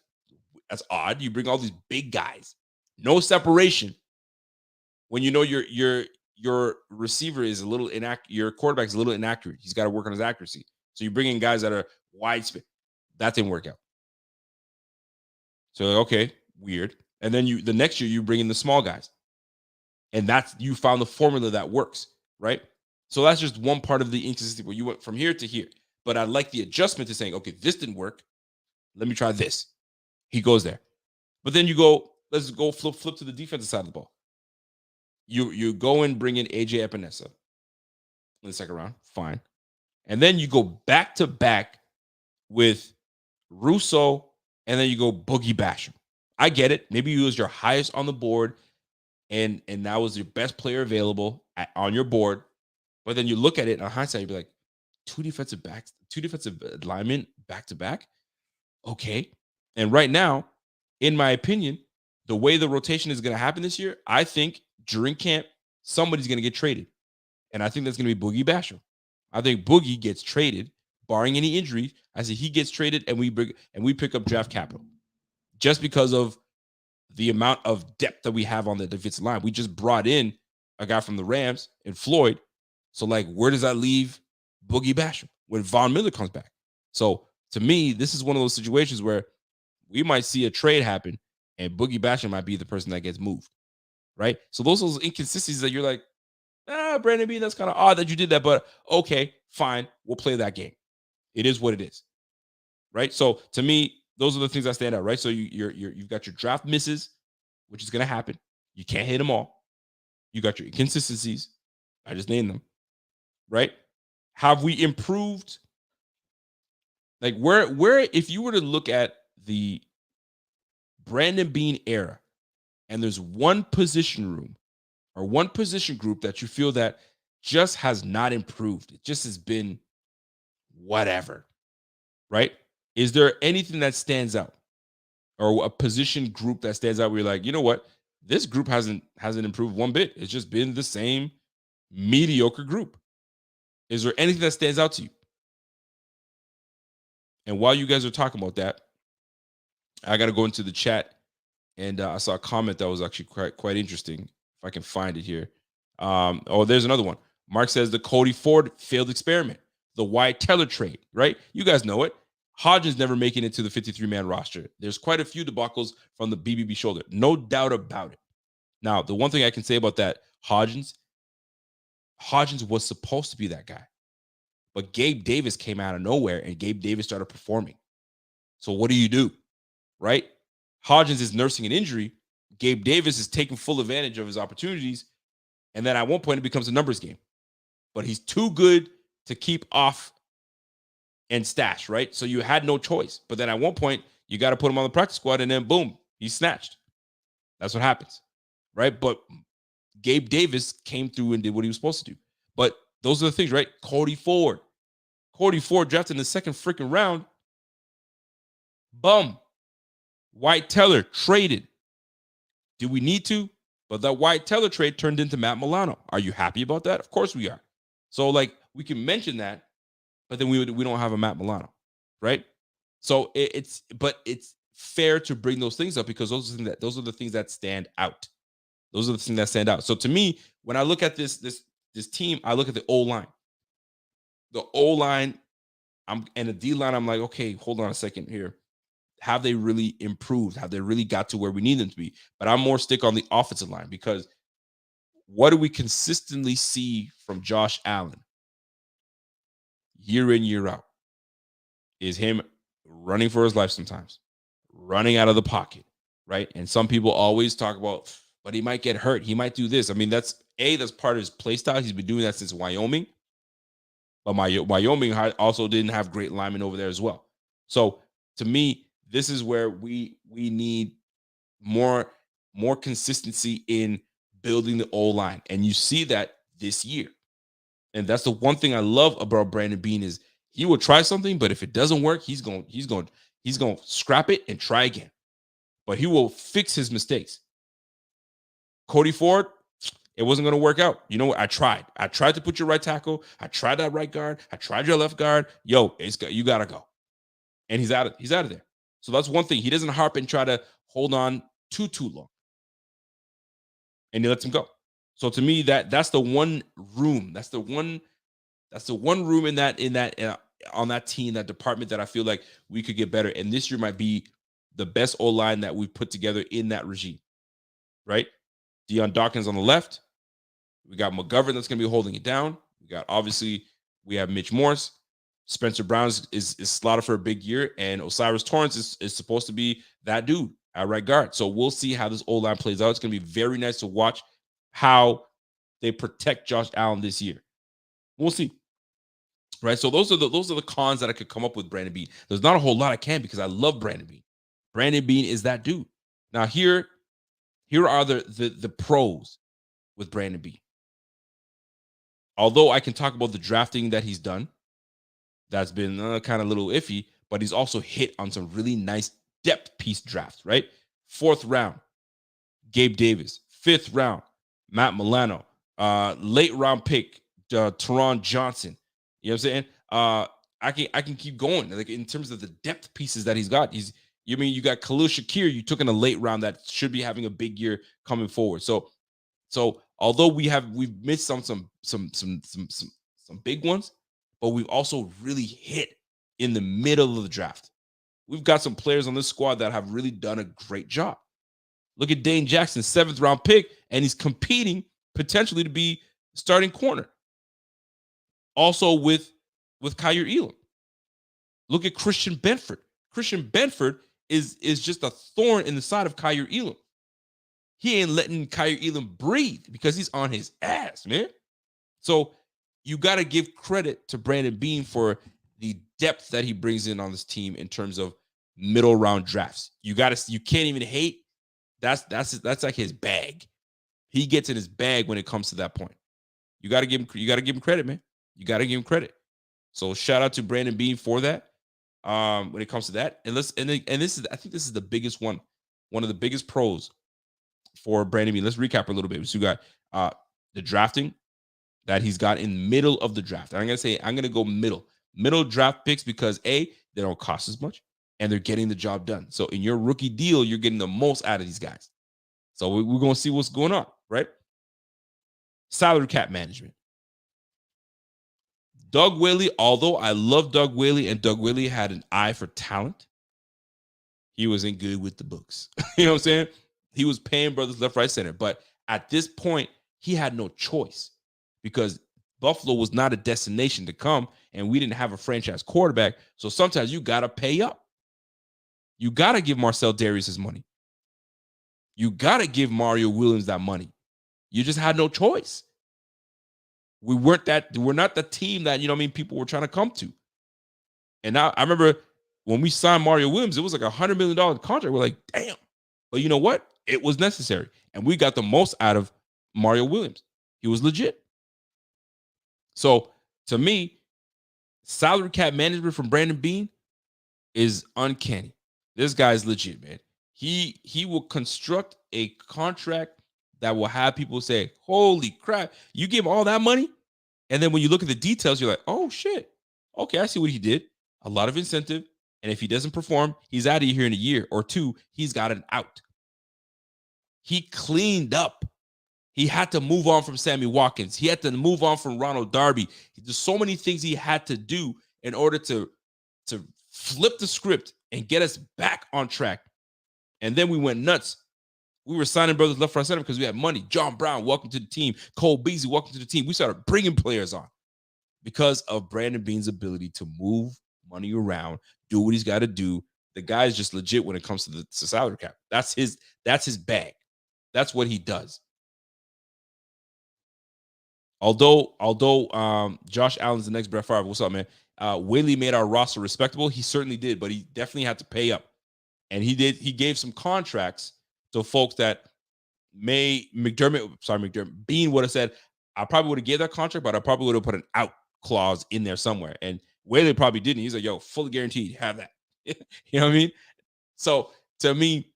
odd. You bring all these big guys, no separation. When you know your receiver is a little inaccurate, your quarterback is a little inaccurate. He's got to work on his accuracy. So you bring in guys that are wide spin. That didn't work out. So okay, weird. And then the next year you bring in the small guys. And that's, you found the formula that works, right? So that's just one part of the inconsistency where you went from here to here. But I like the adjustment to saying, okay, this didn't work. Let me try this. He goes there. But then you go, let's go flip to the defensive side of the ball. You go and bring in AJ Epinesa in the second round, fine. And then you go back to back with Russo, and then you go Boogie Basham. I get it. Maybe you was your highest on the board, and that was your best player available on your board. But then you look at it in hindsight, you'd be like, two defensive linemen back to back. Okay. And right now, in my opinion, the way the rotation is going to happen this year, I think during camp, somebody's going to get traded. And I think that's going to be Boogie Basham. I think Boogie gets traded, barring any injury. I say he gets traded, and we pick up draft capital just because of the amount of depth that we have on the defensive line. We just brought in a guy from the Rams and Floyd. So, like, where does that leave Boogie Basham when Von Miller comes back? So, to me, this is one of those situations where we might see a trade happen, and Boogie Basham might be the person that gets moved, right? So those are those inconsistencies that you're like, Brandon Beane, that's kind of odd that you did that, but okay, fine, we'll play that game. It is what it is, right? So to me, those are the things that stand out, right? So you've got your draft misses, which is going to happen. You can't hit them all. You got your inconsistencies. I just named them, right? Have we improved? Like where if you were to look at the Brandon Beane era, and there's one position room or one position group that you feel that just has not improved, it just has been whatever, right? Is there anything that stands out, or a position group that stands out where you're like, you know what, this group hasn't improved one bit? It's just been the same mediocre group. Is there anything that stands out to you? And while you guys are talking about that, I got to go into the chat, and I saw a comment that was actually quite interesting. If I can find it here. There's another one. Mark says the Cody Ford failed experiment, the Wyatt Teller trade, right? You guys know it. Hodgins never making it to the 53-man roster. There's quite a few debacles from the BBB shoulder. No doubt about it. Now, the one thing I can say about that, Hodgins was supposed to be that guy. But Gabe Davis came out of nowhere, and Gabe Davis started performing. So what do? Right? Hodgins is nursing an injury. Gabe Davis is taking full advantage of his opportunities. And then at one point, it becomes a numbers game. But he's too good to keep off and stash, right? So you had no choice. But then at one point, you got to put him on the practice squad, and then boom, he's snatched. That's what happens, right? But Gabe Davis came through and did what he was supposed to do. But those are the things, right? Cody Ford drafted in the second freaking round. Bum. Wyatt Teller traded. Do we need to? But that Wyatt Teller trade turned into Matt Milano. Are you happy about that? Of course we are. So, like, we can mention that, but then we don't have a Matt Milano, right? So it's fair to bring those things up because those are the things that stand out. Those are the things that stand out. So to me, when I look at this team, I look at the O-line. The O-line, and the D-line, I'm like, okay, hold on a second here. Have they really improved? Have they really got to where we need them to be? But I'm more stick on the offensive line because what do we consistently see from Josh Allen year in, year out? Is him running for his life sometimes, running out of the pocket, right? And some people always talk about, but he might get hurt. He might do this. I mean, that's part of his play style. He's been doing that since Wyoming. But Wyoming also didn't have great linemen over there as well. So to me, this is where we need more consistency in building the O-line. And you see that this year. And that's the one thing I love about Brandon Beane is he will try something, but if it doesn't work, he's going to scrap it and try again. But he will fix his mistakes. Cody Ford, it wasn't going to work out. You know what? I tried to put your right tackle. I tried that right guard. I tried your left guard. Yo, you got to go. And he's out of there. So that's one thing. He doesn't harp and try to hold on too long. And he lets him go. So to me, that's the one room. That's the one room in that on that team, that department that I feel like we could get better. And this year might be the best O-line that we've put together in that regime. Right? Deion Dawkins on the left. We got McGovern that's going to be holding it down. We have Mitch Morse. Spencer Brown is slotted for a big year, and Osiris Torrance is supposed to be that dude at right guard. So we'll see how this O-line plays out. It's going to be very nice to watch how they protect Josh Allen this year. We'll see. Right? So those are the cons that I could come up with Brandon Beane. There's not a whole lot I can because I love Brandon Beane. Brandon Beane is that dude. Now here are the pros with Brandon Beane. Although I can talk about the drafting that he's done, that's been kind of a little iffy, but he's also hit on some really nice depth piece drafts, right? 4th round, Gabe Davis. 5th round, Matt Milano. Late round pick, Teron Johnson. You know what I'm saying? I can keep going. Like in terms of the depth pieces that he's got, you got Khalil Shakir, you took in a late round that should be having a big year coming forward. So although we've missed some big ones, but we've also really hit in the middle of the draft. We've got some players on this squad that have really done a great job. Look at Dane Jackson, 7th round pick, and he's competing potentially to be starting corner. Also with Kyer Elam. Look at Christian Benford. Christian Benford is just a thorn in the side of Kyer Elam. He ain't letting Kyer Elam breathe because he's on his ass, man. So you got to give credit to Brandon Beane for the depth that he brings in on this team in terms of middle round drafts. You can't even hate. That's like his bag. He gets in his bag when it comes to that point. You got to give him credit, man. You got to give him credit. So shout out to Brandon Beane for that. When it comes to that, I think this is the biggest one of the biggest pros for Brandon Beane. Let's recap a little bit. So you got the drafting that he's got in middle of the draft. I'm gonna go middle draft picks because they don't cost as much and they're getting the job done. So in your rookie deal, you're getting the most out of these guys. So we're gonna see what's going on, right? Salary cap management. Doug Whaley, although I love Doug Whaley and Doug Whaley had an eye for talent, he wasn't good with the books. You know what I'm saying? He was paying brothers left, right, center. But at this point, he had no choice because Buffalo was not a destination to come, and we didn't have a franchise quarterback. So sometimes you got to pay up. You got to give Marcel Darius his money. You got to give Mario Williams that money. You just had no choice. We're not the team that, people were trying to come to. And now I remember when we signed Mario Williams, it was like $100 million contract. We're like, damn. But you know what? It was necessary. And we got the most out of Mario Williams. He was legit. So to me, salary cap management from Brandon Beane is uncanny. This guy's legit, man. He will construct a contract that will have people say, holy crap, you give him all that money? And then when you look at the details, you're like, oh, shit. Okay, I see what he did. A lot of incentive. And if he doesn't perform, he's out of here in a year or two. He's got an out. He cleaned up. He had to move on from Sammy Watkins. He had to move on from Ronald Darby. There's so many things he had to do in order to flip the script and get us back on track. And then we went nuts. We were signing brothers left, right, center because we had money. John Brown, welcome to the team. Cole Beasley, welcome to the team. We started bringing players on because of Brandon Beane's ability to move money around, do what he's got to do. The guy's just legit when it comes to the salary cap. That's his bag. That's what he does. Although Josh Allen's the next Brett Favre. What's up, man? Whaley made our roster respectable. He certainly did, but he definitely had to pay up. And he did. He gave some contracts to folks that McDermott Beane would have said, I probably would have gave that contract, but I probably would have put an out clause in there somewhere. And Whaley probably didn't. He's like, yo, fully guaranteed, have that. You know what I mean? So to me,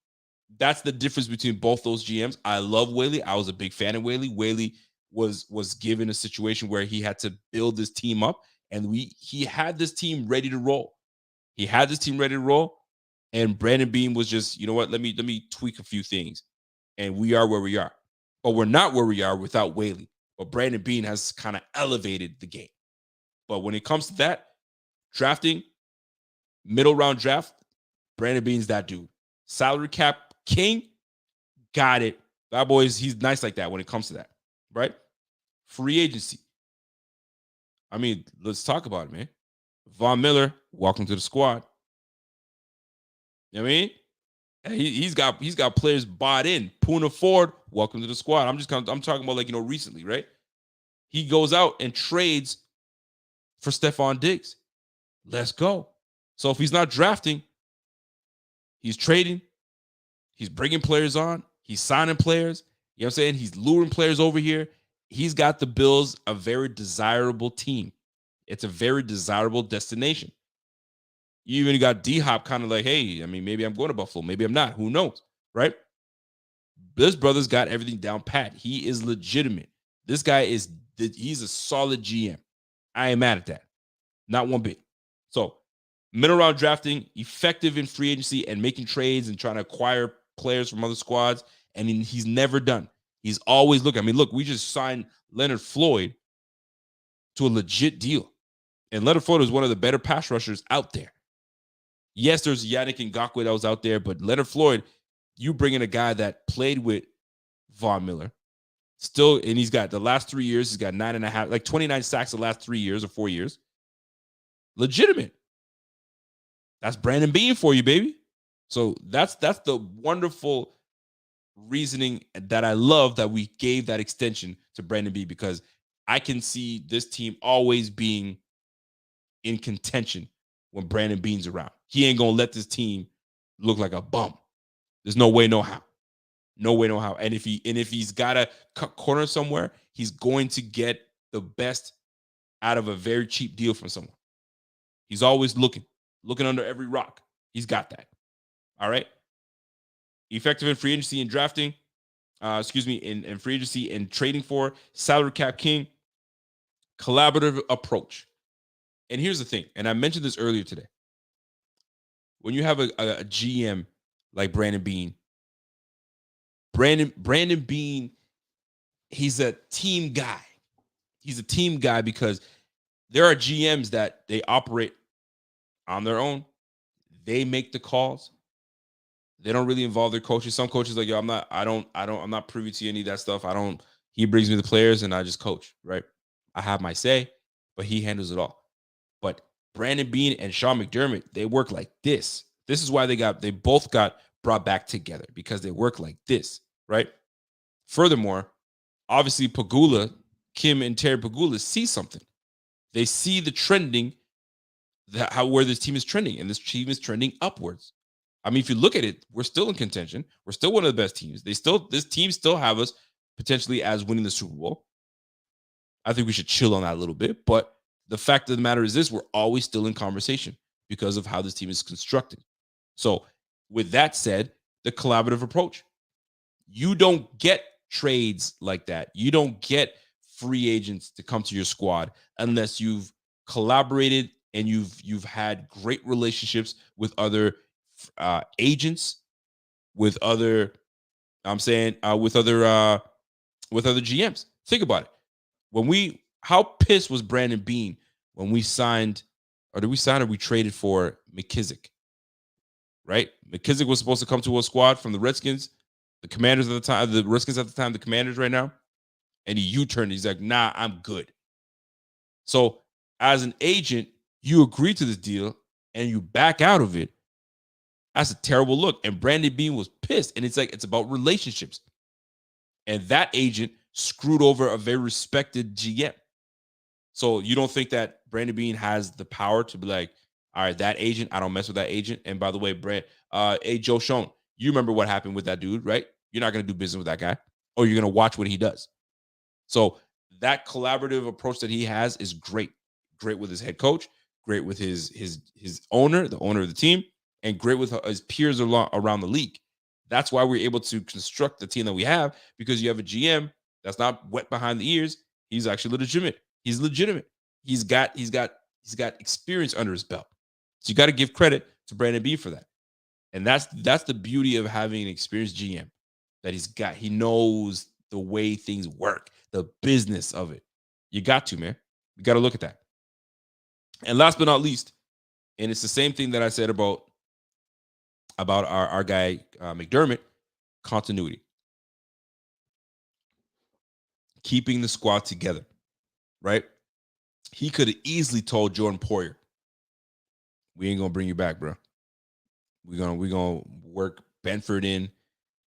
that's the difference between both those GMs. I love Whaley. I was a big fan of Whaley. Whaley was given a situation where he had to build this team up, and he had this team ready to roll. And Brandon Beane was just, you know what? Let me tweak a few things, and we are where we are. But we're not where we are without Whaley. But Brandon Beane has kind of elevated the game. But when it comes to that, drafting, middle round draft, Brandon Beane's that dude. Salary cap king, got it. Bad boys, he's nice like that when it comes to that, right? Free agency. I mean, let's talk about it, man. Von Miller, welcome to the squad. You know what I mean? He's got players bought in. Puna Ford, welcome to the squad. I'm talking about, like, recently, right? He goes out and trades for Stephon Diggs. Let's go. So if he's not drafting, he's trading, he's bringing players on, he's signing players. You know what I'm saying? He's luring players over here. He's got the Bills a very desirable team. It's a very desirable destination. You even got D-Hop kind of like, hey, I mean, maybe I'm going to Buffalo. Maybe I'm not. Who knows, right? This brother's got everything down pat. He is legitimate. This guy he's a solid GM. I ain't mad at that. Not one bit. So, middle round drafting, effective in free agency and making trades and trying to acquire players from other squads. And he's never done. He's always looking. I mean, look, we just signed Leonard Floyd to a legit deal. And Leonard Floyd is one of the better pass rushers out there. Yes, there's Yannick Ngakoue that was out there, but Leonard Floyd, you bring in a guy that played with Von Miller. Still, and he's got the last 3 years, he's got 9.5, like 29 sacks the last 3 years or 4 years. Legitimate. That's Brandon Beane for you, baby. So that's the wonderful reasoning that I love that we gave that extension to Brandon Beane, because I can see this team always being in contention when Brandon Beane's around. He ain't gonna let this team look like a bum. There's no way, no how. No way, no how. And if he's gotta cut corners somewhere, he's going to get the best out of a very cheap deal from someone. He's always looking under every rock. He's got that. All right. Effective in free agency and drafting. In free agency and trading for salary cap king. Collaborative approach. And here's the thing, and I mentioned this earlier today. When you have a GM like Brandon Beane, Brandon Beane, he's a team guy. He's a team guy because there are GMs that they operate on their own. They make the calls. They don't really involve their coaches. Some coaches like, yo, I'm not privy to any of that stuff. He brings me the players and I just coach, right? I have my say, but he handles it all. But Brandon Beane and Sean McDermott, they work like this. This is why they both got brought back together, because they work like this, right? Furthermore, obviously Kim and Terry Pagula see something. They see the trending, where this team is trending, and this team is trending upwards. I mean, if you look at it, we're still in contention. We're still one of the best teams. This team still have us potentially as winning the Super Bowl. I think we should chill on that a little bit, but the fact of the matter is this: we're always still in conversation because of how this team is constructed. So, with that said, the collaborative approach. You don't get trades like that. You don't get free agents to come to your squad unless you've collaborated and you've had great relationships with other agents, with other with other GMs. Think about it. How pissed was Brandon Beane when we signed, or did we sign or we traded for McKissick? Right? McKissick was supposed to come to a squad from the Redskins, the Commanders at the time, the Redskins at the time, the Commanders right now. And he U-turned. He's like, nah, I'm good. So as an agent, you agree to this deal and you back out of it. That's a terrible look. And Brandon Beane was pissed. And it's about relationships. And that agent screwed over a very respected GM. So you don't think that Brandon Beane has the power to be like, all right, that agent, I don't mess with that agent. And by the way, hey, Joe Schoen, you remember what happened with that dude, right? You're not going to do business with that guy, or you're going to watch what he does. So that collaborative approach that he has is great. Great with his head coach, great with his owner, the owner of the team, and great with his peers around the league. That's why we're able to construct the team that we have, because you have a GM that's not wet behind the ears. He's actually legitimate. He's legitimate. He's got experience under his belt. So you got to give credit to Brandon Beane for that. And that's the beauty of having an experienced GM that he knows the way things work, the business of it. You got to, man. You got to look at that. And last but not least, and it's the same thing that I said about our guy McDermott, continuity. keeping the squad together, right? He could have easily told Jordan Poyer, we ain't gonna bring you back, bro. We're gonna work Benford in.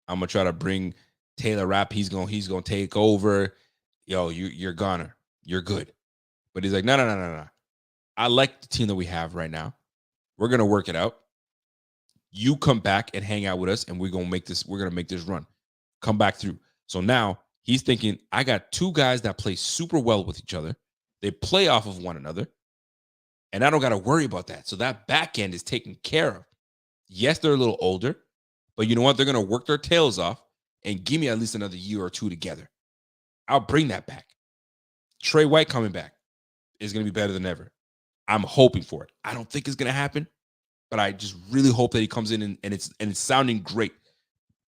I'm gonna try to bring Taylor Rapp. He's gonna take over. Yo, you're goner. You're good. But he's like, no. I like the team that we have right now. We're gonna work it out. You come back and hang out with us, and we're gonna make this run. Come back through. So now he's thinking, I got two guys that play super well with each other. They play off of one another, and I don't got to worry about that. So that back end is taken care of. Yes, they're a little older, but you know what? They're going to work their tails off and give me at least another year or two together. I'll bring that back. Trey White coming back is going to be better than ever. I'm hoping for it. I don't think it's going to happen, but I just really hope that he comes in and it's sounding great.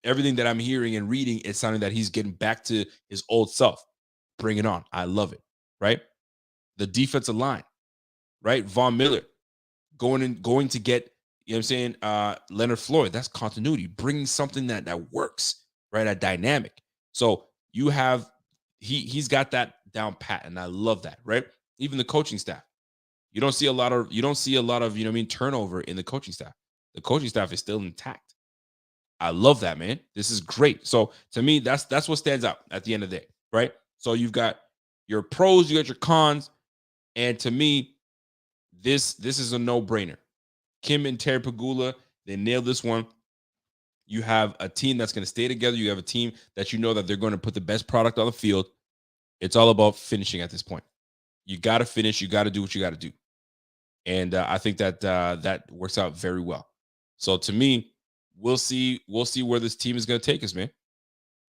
Everything that I'm hearing and reading is sounding that he's getting back to his old self. Bring it on. I love it, right? The defensive line, right? Von Miller going to get, you know what I'm saying, Leonard Floyd. That's continuity. Bringing something that works, right? A dynamic. So you have, he's got that down pat, and I love that, right? Even the coaching staff. You don't see a lot of, you know what I mean, turnover in the coaching staff. The coaching staff is still intact. I love that, man. This is great. So to me, that's what stands out at the end of the day, right? So you've got your pros, you got your cons, and to me, this is a no-brainer. Kim and Terry Pegula, they nailed this one. You have a team that's going to stay together. You have a team that you know that they're going to put the best product on the field. It's all about finishing at this point. You got to finish. You got to do what you got to do. And I think that that works out very well. So to me, we'll see where this team is going to take us, man.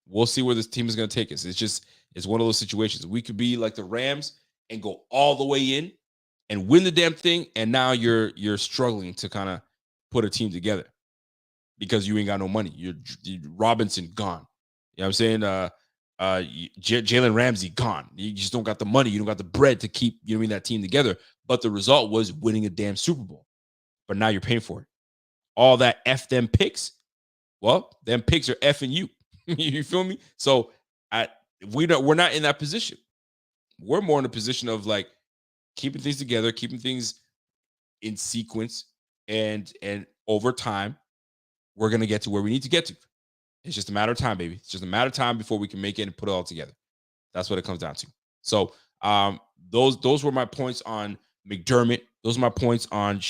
We'll see where this team is going to take us. It's one of those situations. We could be like the Rams and go all the way in and win the damn thing, and now you're struggling to kind of put a team together because you ain't got no money. You're Robinson gone. You know what I'm saying? Jalen Ramsey gone. You just don't got the money. You don't got the bread to keep, you know what I mean, that team together. But the result was winning a damn Super Bowl. But now you're paying for it. All that F them picks, well, them picks are effing you. You feel me? So we're not in that position. We're more in a position of like keeping things together, keeping things in sequence, and over time, we're gonna get to where we need to get to. It's just a matter of time, baby. It's just a matter of time before we can make it and put it all together. That's what it comes down to. So those were my points on McDermott. Those are my points on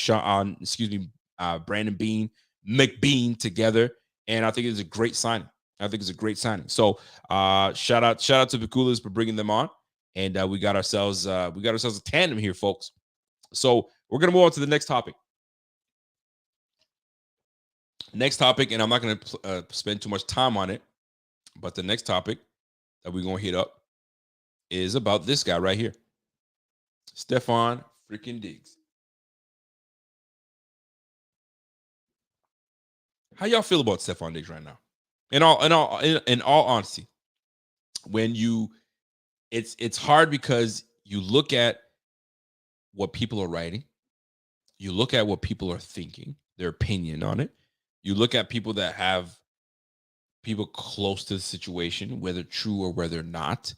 Brandon Beane, McBean together. And I think it's a great signing. So shout out to Pekulas for bringing them on. And we got ourselves a tandem here, folks. So we're gonna move on to the next topic. And I'm not going to spend too much time on it, but the next topic that we're going to hit up is about this guy right here, Stefon freaking Diggs. How y'all feel about Stefon Diggs right now? In all honesty, when it's hard because you look at what people are writing, you look at what people are thinking, their opinion on it. You look at people that have people close to the situation, whether true or whether not.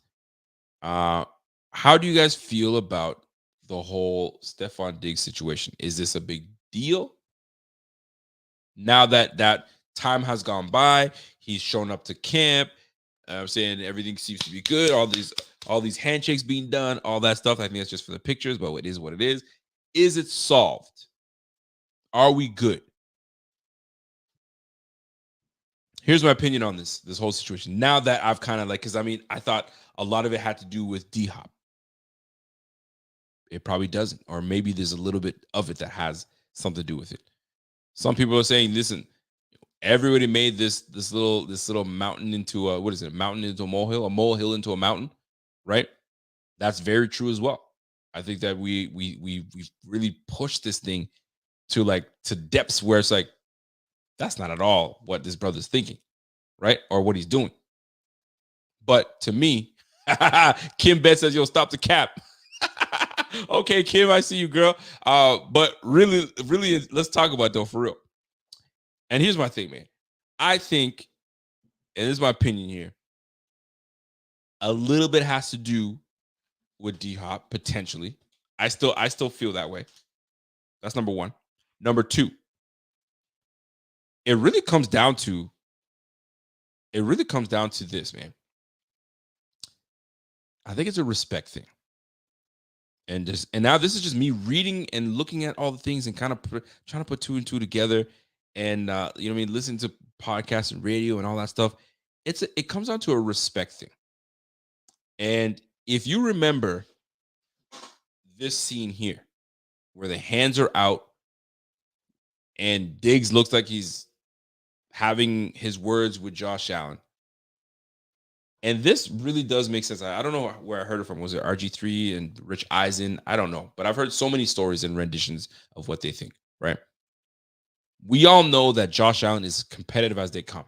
How do you guys feel about the whole Stefon Diggs situation? Is this a big deal? Now that time has gone by, he's shown up to camp. I'm saying everything seems to be good. All these handshakes being done, all that stuff. I think it's just for the pictures, but it is what it is. Is it solved? Are we good? Here's my opinion on this whole situation. Now that I've kind of because I thought a lot of it had to do with D-Hop. It probably doesn't, or maybe there's a little bit of it that has something to do with it. Some people are saying, listen, everybody made this little mountain into a mountain into a molehill into a mountain, right? That's very true as well. I think that we really pushed this thing to depths where it's like, that's not at all what this brother's thinking, right? Or what he's doing. But to me, Kim Bet says, yo, stop the cap. Okay, Kim, I see you, girl. But really, let's talk about it though, for real. And here's my thing, man. I think, and this is my opinion here, A little bit has to do with D-Hop, potentially. I still feel that way. That's number one. Number two, it really comes down to this, man. I think it's a respect thing. And now this is just me reading and looking at all the things and kind of trying to put two and two together, and you know what I mean, listening to podcasts and radio and all that stuff. It comes down to a respect thing. And if you remember this scene here, where the hands are out and Diggs looks like he's having his words with Josh Allen. And this really does make sense. I don't know where I heard it from. Was it RG3 and Rich Eisen? I don't know. But I've heard so many stories and renditions of what they think, right? We all know that Josh Allen is competitive as they come.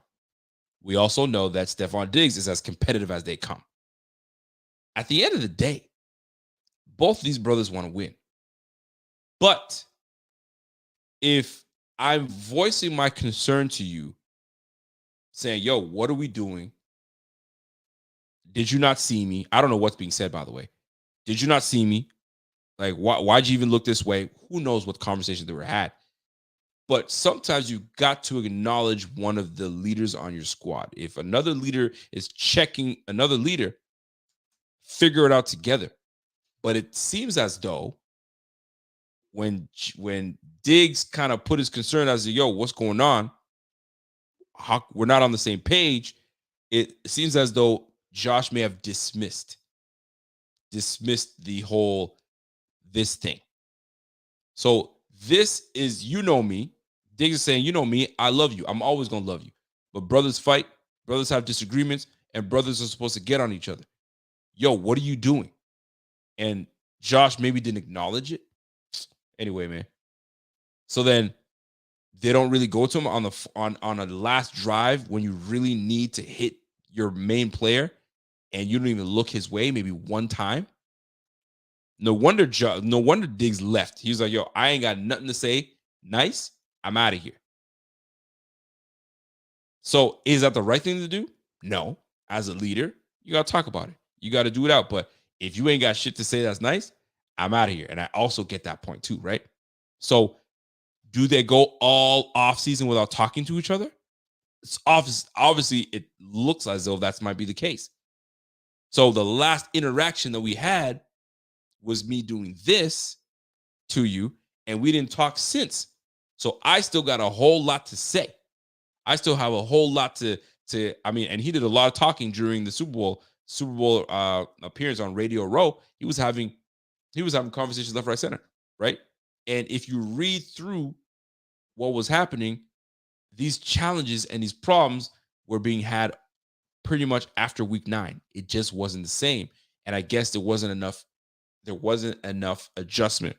We also know that Stephon Diggs is as competitive as they come. At the end of the day, both these brothers want to win. But if I'm voicing my concern to you, saying, yo, what are we doing? Did you not see me? I don't know what's being said, by the way. Did you not see me? Like, why'd you even look this way? Who knows what conversations they were had? But sometimes you got to acknowledge one of the leaders on your squad. If another leader is checking another leader, figure it out together. But it seems as though when Diggs kind of put his concern as, yo, what's going on? We're not on the same page. It seems as though Josh may have dismissed the whole this thing. So this is, you know me. Diggs is saying, you know me, I love you. I'm always going to love you. But brothers fight, brothers have disagreements, and brothers are supposed to get on each other. Yo, what are you doing? And Josh maybe didn't acknowledge it. Anyway, man. So then they don't really go to him on a last drive when you really need to hit your main player, and you don't even look his way maybe one time. No wonder Diggs left. He was like, yo, I ain't got nothing to say. Nice. I'm out of here. So is that the right thing to do? No. As a leader, you got to talk about it. You got to do it out. But if you ain't got shit to say that's nice, I'm out of here. And I also get that point too, right? So do they go all off season without talking to each other? It's obviously, it looks as though that might be the case. So the last interaction that we had was me doing this to you, and we didn't talk since. So I still got a whole lot to say. I still have a whole lot to I mean, and he did a lot of talking during the Super Bowl appearance on Radio Row. He was having conversations left, right, center, right? And if you read through what was happening, these challenges and these problems were being had pretty much after week 9. It just wasn't the same. And I guess there wasn't enough adjustment.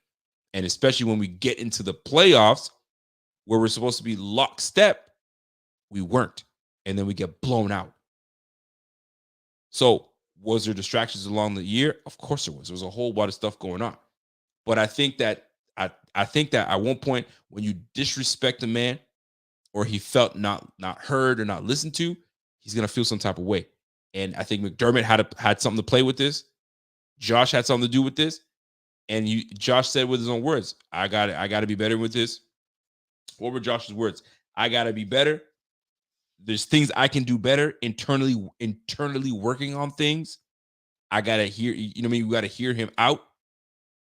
And especially when we get into the playoffs where we're supposed to be lockstep, we weren't. And then we get blown out. So was there distractions along the year? Of course there was. There was a whole lot of stuff going on. But I think that at one point when you disrespect a man, or he felt not heard or not listened to, he's gonna feel some type of way. And I think McDermott had something to play with this. Josh had something to do with this. And Josh said with his own words, I gotta be better with this. What were Josh's words? I gotta be better. There's things I can do better internally working on things. I gotta hear, you know what I mean? We gotta hear him out.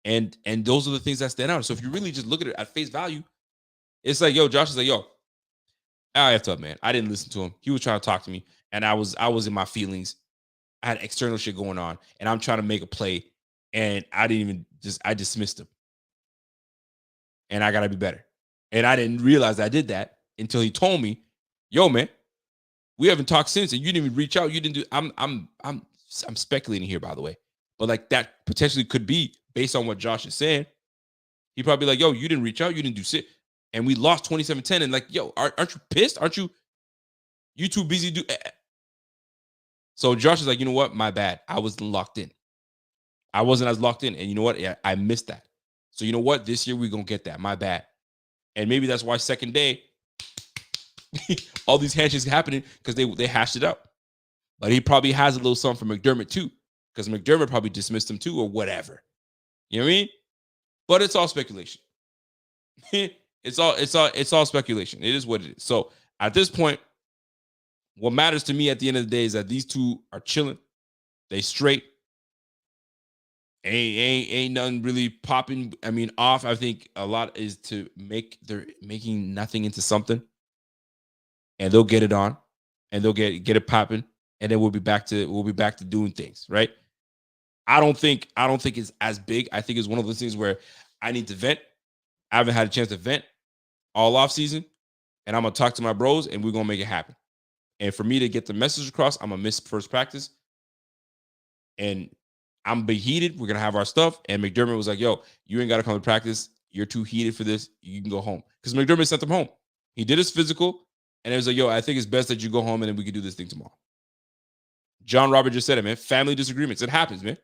And those are the things that stand out. So if you really just look at it at face value, it's like, yo, Josh is like, yo, I effed up, man. I didn't listen to him. He was trying to talk to me, and I was in my feelings. I had external shit going on, and I'm trying to make a play, and I dismissed him. And I gotta be better. And I didn't realize I did that until he told me, yo, man, we haven't talked since, and you didn't even reach out. You didn't do. I'm speculating here, by the way, but like that potentially could be based on what Josh is saying. He probably like, yo, you didn't reach out, you didn't do shit, and we lost 27-10. And like, yo, aren't you pissed? Aren't you too busy do? So Josh is like, you know what? My bad. I wasn't locked in. I wasn't as locked in, and you know what? Yeah, I missed that. So you know what? This year we're gonna get that. My bad. And maybe that's why second day, all these handshakes happening because they hashed it out. But he probably has a little something for McDermott too, because McDermott probably dismissed him too or whatever. You know what I mean? But it's all speculation. It's all speculation. It is what it is. So at this point, what matters to me at the end of the day is that these two are chilling. They straight. Ain't nothing really popping. I mean, off. I think a lot is to they're making nothing into something, and they'll get it on, and they'll get it popping, and then we'll be back to doing things, right? I don't think it's as big. I think it's one of those things where I need to vent. I haven't had a chance to vent all off season, and I'm gonna talk to my bros, and we're gonna make it happen. And for me to get the message across, I'm gonna miss first practice, and I'm be heated. We're gonna have our stuff. And McDermott was like, "Yo, you ain't gotta come to practice. You're too heated for this. You can go home." Because McDermott sent him home. He did his physical, and it was like, "Yo, I think it's best that you go home, and then we can do this thing tomorrow." John Robert just said it, man. Family disagreements. It happens, man.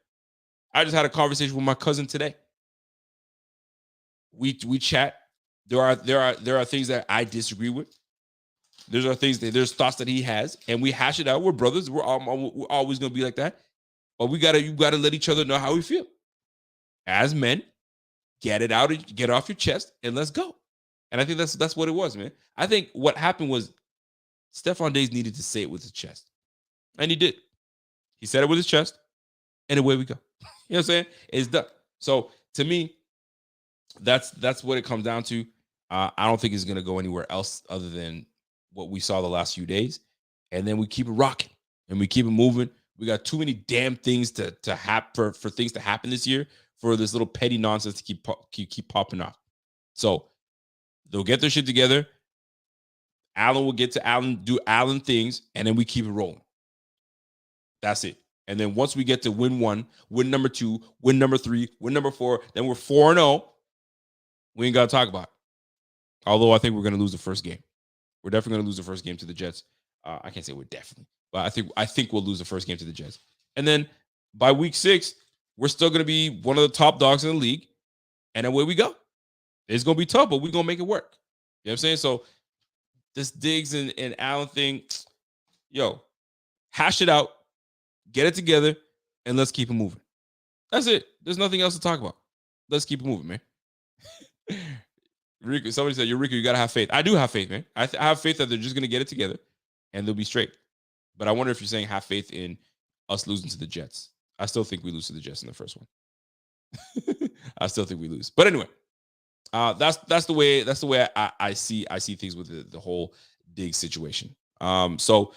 I just had a conversation with my cousin today. We chat. There are things that I disagree with. There's thoughts that he has, and we hash it out. We're brothers. We're always gonna be like that. But you gotta let each other know how we feel. As men, get it out, get off your chest, and let's go. And I think that's what it was, man. I think what happened was Stephon Diggs needed to say it with his chest. And he did. He said it with his chest, and away we go. You know what I'm saying? It's done. So to me, that's what it comes down to. I don't think it's gonna go anywhere else other than what we saw the last few days. And then we keep it rocking and we keep it moving. We got too many damn things to happen for things to happen this year for this little petty nonsense to keep popping off. So they'll get their shit together. Allen will get to Allen, do Allen things, and then we keep it rolling. That's it. And then once we get to win 1, win number 2, win number 3, win number 4, then we're 4-0. We ain't got to talk about it. Although I think we're going to lose the first game. We're definitely going to lose the first game to the Jets. I can't say we're definitely, but I think we'll lose the first game to the Jets. And then by week 6, we're still going to be one of the top dogs in the league. And away we go. It's going to be tough, but we're going to make it work. You know what I'm saying? So this Diggs and Allen thing, yo, hash it out, get it together, and let's keep it moving. That's it. There's nothing else to talk about. Let's keep it moving, man. Rico, somebody said, "Rico, you gotta have faith." I do have faith, man. I have faith that they're just gonna get it together and they'll be straight. But I wonder if you're saying have faith in us losing to the Jets. I still think we lose to the Jets in the first one. I still think we lose. But anyway, that's the way I see things with the whole Diggs situation. So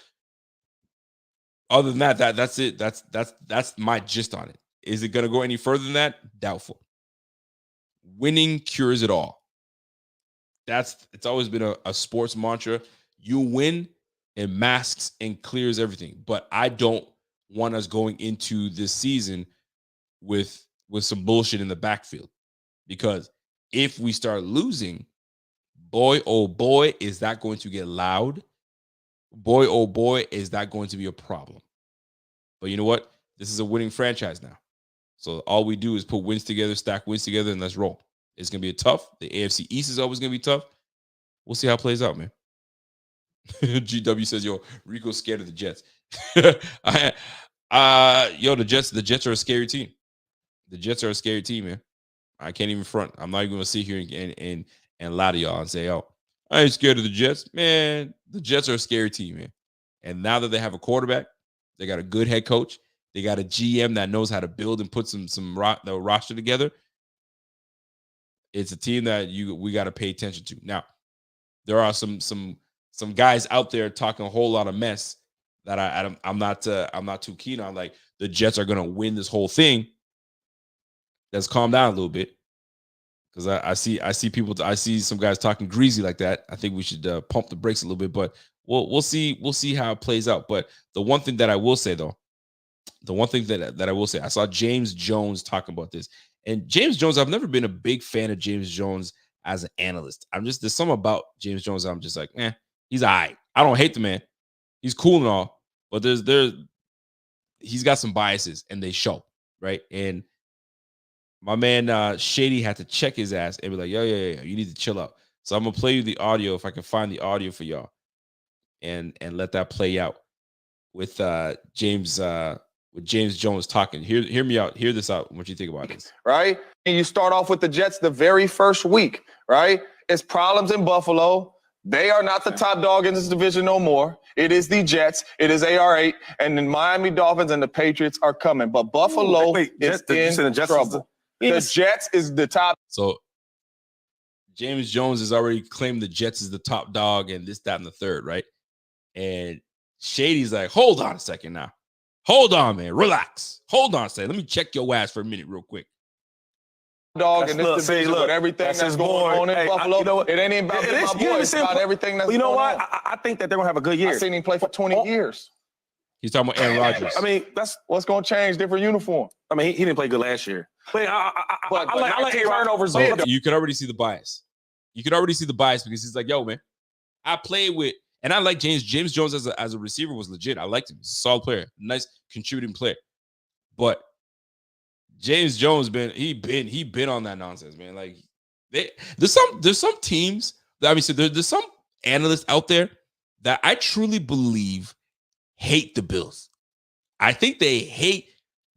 other than that's it. That's my gist on it. Is it gonna go any further than that? Doubtful. Winning cures it all. It's always been a sports mantra. You win, it masks and clears everything. But I don't want us going into this season with some bullshit in the backfield. Because if we start losing, boy, oh boy, is that going to get loud. Boy, oh boy, is that going to be a problem. But you know what? This is a winning franchise now. So all we do is put wins together, stack wins together, and let's roll. It's going to be tough. The AFC East is always going to be tough. We'll see how it plays out, man. GW says, "Yo, Rico's scared of the Jets." The Jets are a scary team. The Jets are a scary team, man. I can't even front. I'm not even going to sit here and lie to y'all and say, "Oh, I ain't scared of the Jets." Man, the Jets are a scary team, man. And now that they have a quarterback, they got a good head coach. They got a GM that knows how to build and put the roster together. It's a team that we got to pay attention to. Now, there are some guys out there talking a whole lot of mess that I'm not too keen on. Like the Jets are going to win this whole thing. Let's calm down a little bit, because I see some guys talking greasy like that. I think we should pump the brakes a little bit, but we'll see how it plays out. But the one thing that I will say though, I saw James Jones talking about this. And James Jones, I've never been a big fan of James Jones as an analyst. There's something about James Jones I'm just like, he's all right. I don't hate the man. He's cool and all, but he's got some biases and they show, right? And my man Shady had to check his ass and be like, yo, you need to chill out. So I'm gonna play you the audio if I can find the audio for y'all and let that play out. with James Jones talking. Hear me out. Hear this out. What you think about this? Right? And you start off with the Jets the very first week, right? It's problems in Buffalo. They are not the top dog in this division no more. It is the Jets. It is AR8. And the Miami Dolphins and the Patriots are coming. But Buffalo is in trouble. The Jets is the top. So James Jones has already claimed the Jets is the top dog and this, that, and the third, right? And Shady's like, hold on a second now. Hold on, man. Relax. Hold on a second. Let me check your ass for a minute real quick. Dog in this division with everything that's going on in Buffalo. You know what? It ain't even about my boy. It's about everything that's going on. You know what? I think that they're going to have a good year. I've seen him play for 20 years. He's talking about Aaron Rodgers. I mean, that's what's going to change. Different uniform. I mean, he didn't play good last year. But I like turnovers. You could already see the bias. You could already see the bias because he's like, yo, man, I played with, and I like James Jones as a receiver was legit. I liked him. He's a solid player, nice contributing player. But James Jones he been on that nonsense, man. Like there's some teams that there's some analysts out there that I truly believe hate the Bills. I think they hate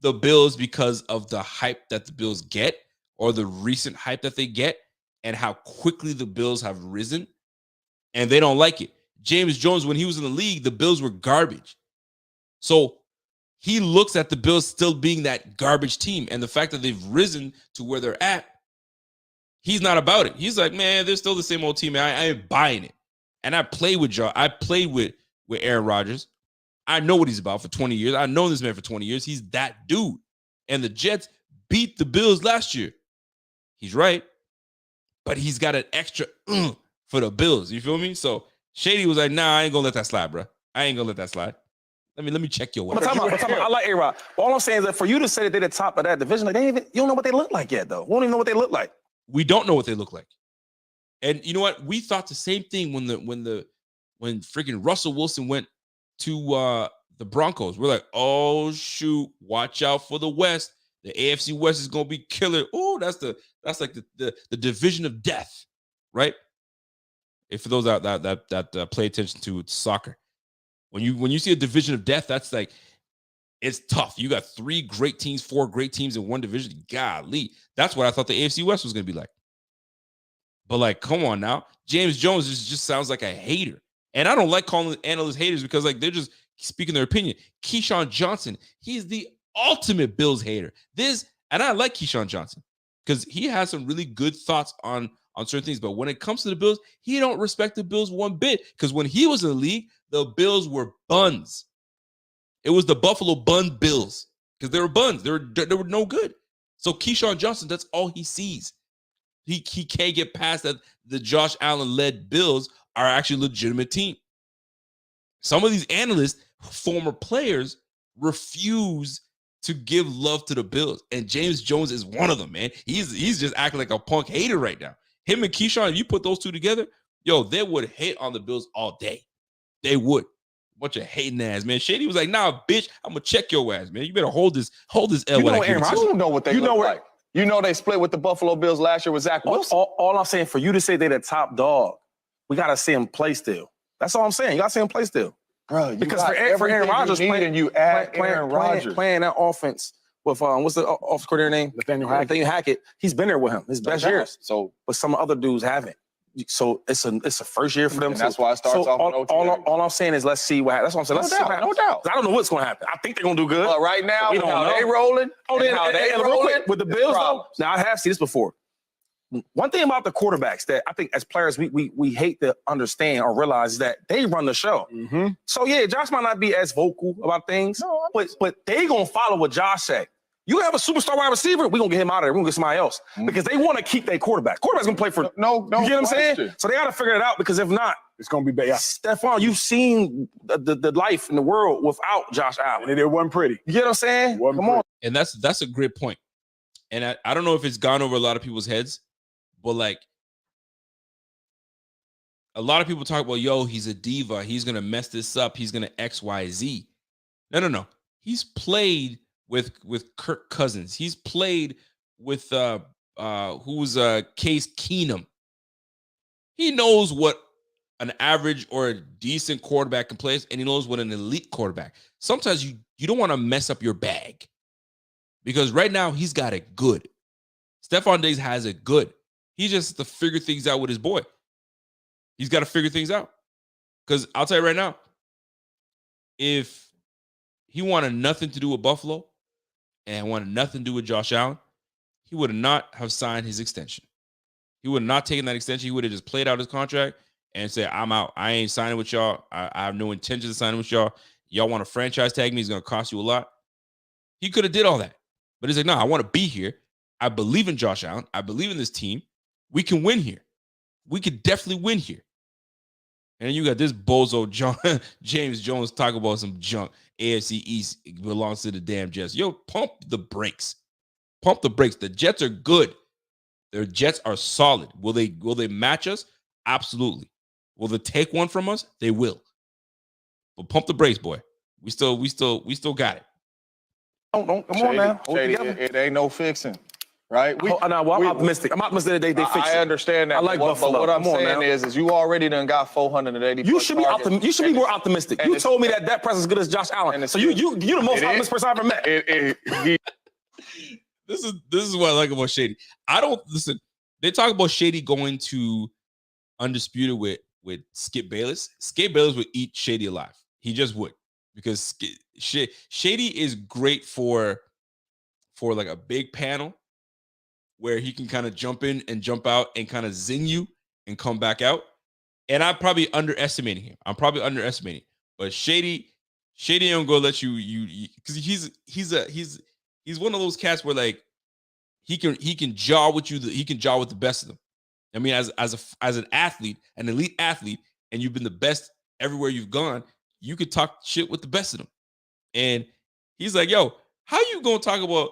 the Bills because of the hype that the Bills get or the recent hype that they get and how quickly the Bills have risen, and they don't like it. James Jones, when he was in the league, the Bills were garbage. So he looks at the Bills still being that garbage team, and the fact that they've risen to where they're at, he's not about it. He's like, man, they're still the same old team. I ain't buying it. And I played with Aaron Rodgers. I know what he's about for 20 years. I've known this man for 20 years. He's that dude. And the Jets beat the Bills last year. He's right. But he's got an extra for the Bills. You feel me? So Shady was like, nah, I ain't gonna let that slide, bro. I ain't gonna let that slide. Let me check your way. I like A-Rod. All I'm saying is that for you to say that they're the top of that division, like you don't know what they look like yet, though. We don't even know what they look like. We don't know what they look like. And you know what? We thought the same thing when freaking Russell Wilson went to the Broncos. We're like, oh shoot, watch out for the West. The AFC West is gonna be killer. Oh, that's like the division of death, right? If for those that pay attention to soccer, when you see a division of death, that's like it's tough. You got 4 great teams in one division. Golly, that's what I thought the AFC West was gonna be like. But like, come on now, James Jones just sounds like a hater, and I don't like calling analysts haters because like they're just speaking their opinion. Keyshawn Johnson, he's the ultimate Bills hater. And I like Keyshawn Johnson because he has some really good thoughts on certain things. But when it comes to the Bills, he don't respect the Bills one bit. Because when he was in the league, the Bills were buns. It was the Buffalo Bun Bills because they were buns. They were no good. So Keyshawn Johnson, that's all he sees. He can't get past that the Josh Allen-led Bills are actually a legitimate team. Some of these analysts, former players, refuse to give love to the Bills. And James Jones is one of them, man. He's just acting like a punk hater right now. Him and Keyshawn, if you put those two together, yo, they would hate on the Bills all day. They would. Bunch of hating ass, man. Shady was like, nah, bitch, I'm gonna check your ass, man. You better hold this L. You know, Aaron, I don't know what they look like. You know they split with the Buffalo Bills last year with Zach Wilson. All I'm saying, for you to say they're the top dog, we gotta see him play still. That's all I'm saying. You gotta see him play still. Bro, because for Aaron Rodgers playing that offense with what's the offensive coordinator name? Nathaniel Hackett. He's been there with him his best years. So, but some other dudes haven't. So it's a first year for them. And that's why it starts off. All I'm saying is let's see what happens. That's what I'm saying. No doubt. I don't know what's going to happen. I think they're going to do good. But right now, we don't know. They rolling. Real quick, with the Bills though. Now I have seen this before. One thing about the quarterbacks that I think as players we hate to understand or realize is that they run the show. Mm-hmm. So yeah, Josh might not be as vocal about things, but they gonna follow what Josh say. You have a superstar wide receiver, we're gonna get him out of there. We're gonna get somebody else because they want to keep their quarterback. Quarterback's gonna play for no. You get what I'm saying? So they got to figure it out because if not, it's gonna be bad. Yeah. Stephon, you've seen the life in the world without Josh Allen. And it wasn't pretty. You get what I'm saying? Come on. And that's a great point. And I don't know if it's gone over a lot of people's heads, but like a lot of people talk about, yo, he's a diva. He's gonna mess this up. He's gonna XYZ. No. He's played with Kirk Cousins. He's played with Case Keenum. He knows what an average or a decent quarterback can play, and he knows what an elite quarterback. Sometimes you don't want to mess up your bag because right now he's got it good. Stephon Diggs has it good. He just has to figure things out with his boy. He's got to figure things out. Because I'll tell you right now, if he wanted nothing to do with Buffalo and wanted nothing to do with Josh Allen, he would not have signed his extension. He would have not taken that extension. He would have just played out his contract and said, I'm out. I ain't signing with y'all. I have no intention of signing with y'all. Y'all want to franchise tag me? It's going to cost you a lot. He could have did all that. But he's like, no, I want to be here. I believe in Josh Allen. I believe in this team. We can win here. We could definitely win here. And you got this bozo James Jones talking about some junk. AFC East belongs to the damn Jets. Yo, pump the brakes. Pump the brakes. The Jets are good. Their Jets are solid. Will they match us? Absolutely. Will they take one from us? They will. But pump the brakes, boy. We still got it. Don't come on now. Shady, it ain't no fixing. Right? I'm optimistic. I'm optimistic that they fix it. I understand that. I like Buffalo. But what I'm saying is you already done got 480. You should be more optimistic. You told me that Prescott's as good as Josh Allen. So you're the most optimistic person I've ever met. This is what I like about Shady. I don't listen. They talk about Shady going to Undisputed with Skip Bayless. Skip Bayless would eat Shady alive. He just would, because Shady is great for like a big panel where he can kind of jump in and jump out and kind of zing you and come back out. And I'm probably underestimating him. But Shady ain't gonna let you because he's one of those cats where like he can jaw with you. He can jaw with the best of them. I mean, as an athlete, an elite athlete, and you've been the best everywhere you've gone, you could talk shit with the best of them. And he's like, yo, how you gonna talk about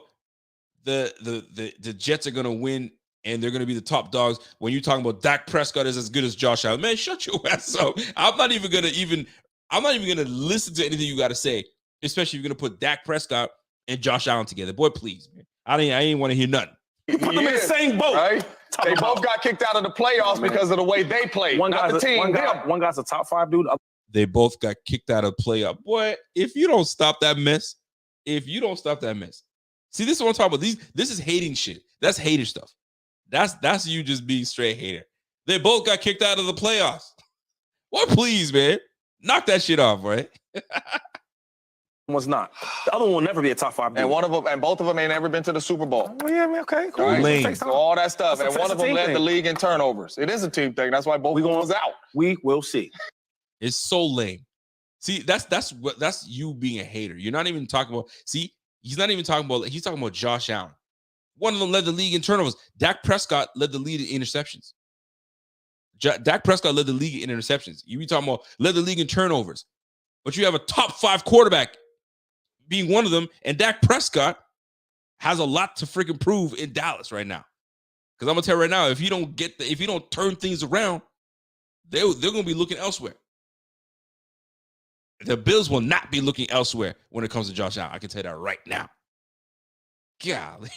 the Jets are gonna win and they're gonna be the top dogs when you're talking about Dak Prescott is as good as Josh Allen? Man, shut your ass up. I'm not even gonna listen to anything you gotta say, especially if you're gonna put Dak Prescott and Josh Allen together. Boy, please, man. I ain't want to hear nothing. Put them in the same boat. Right? They both got kicked out of the playoffs because of the way they played. One guy's a top 5 dude. They both got kicked out of playoff. Boy, if you don't stop that mess. See, this is what I'm talking about. This is hating shit. That's hater stuff. That's you just being straight hater. They both got kicked out of the playoffs. Well, please, man. Knock that shit off, right? Was not. The other one will never be a top 5 dude. And both of them ain't ever been to the Super Bowl. Oh, yeah, okay, cool. Right? So all that stuff. And one of them led the league in turnovers. It is a team thing. That's why both of them was out. We will see. It's so lame. See, that's you being a hater. You're not even talking about. See, he's not even talking about. He's talking about Josh Allen. One of them led the league in turnovers. Dak Prescott led the league in interceptions. Dak Prescott led the league in interceptions. You be talking about led the league in turnovers, but you have a top 5 quarterback being one of them, and Dak Prescott has a lot to freaking prove in Dallas right now. Because I'm gonna tell you right now, if you don't turn things around, they're gonna be looking elsewhere. The Bills will not be looking elsewhere when it comes to Josh Allen. I can tell you that right now. Golly.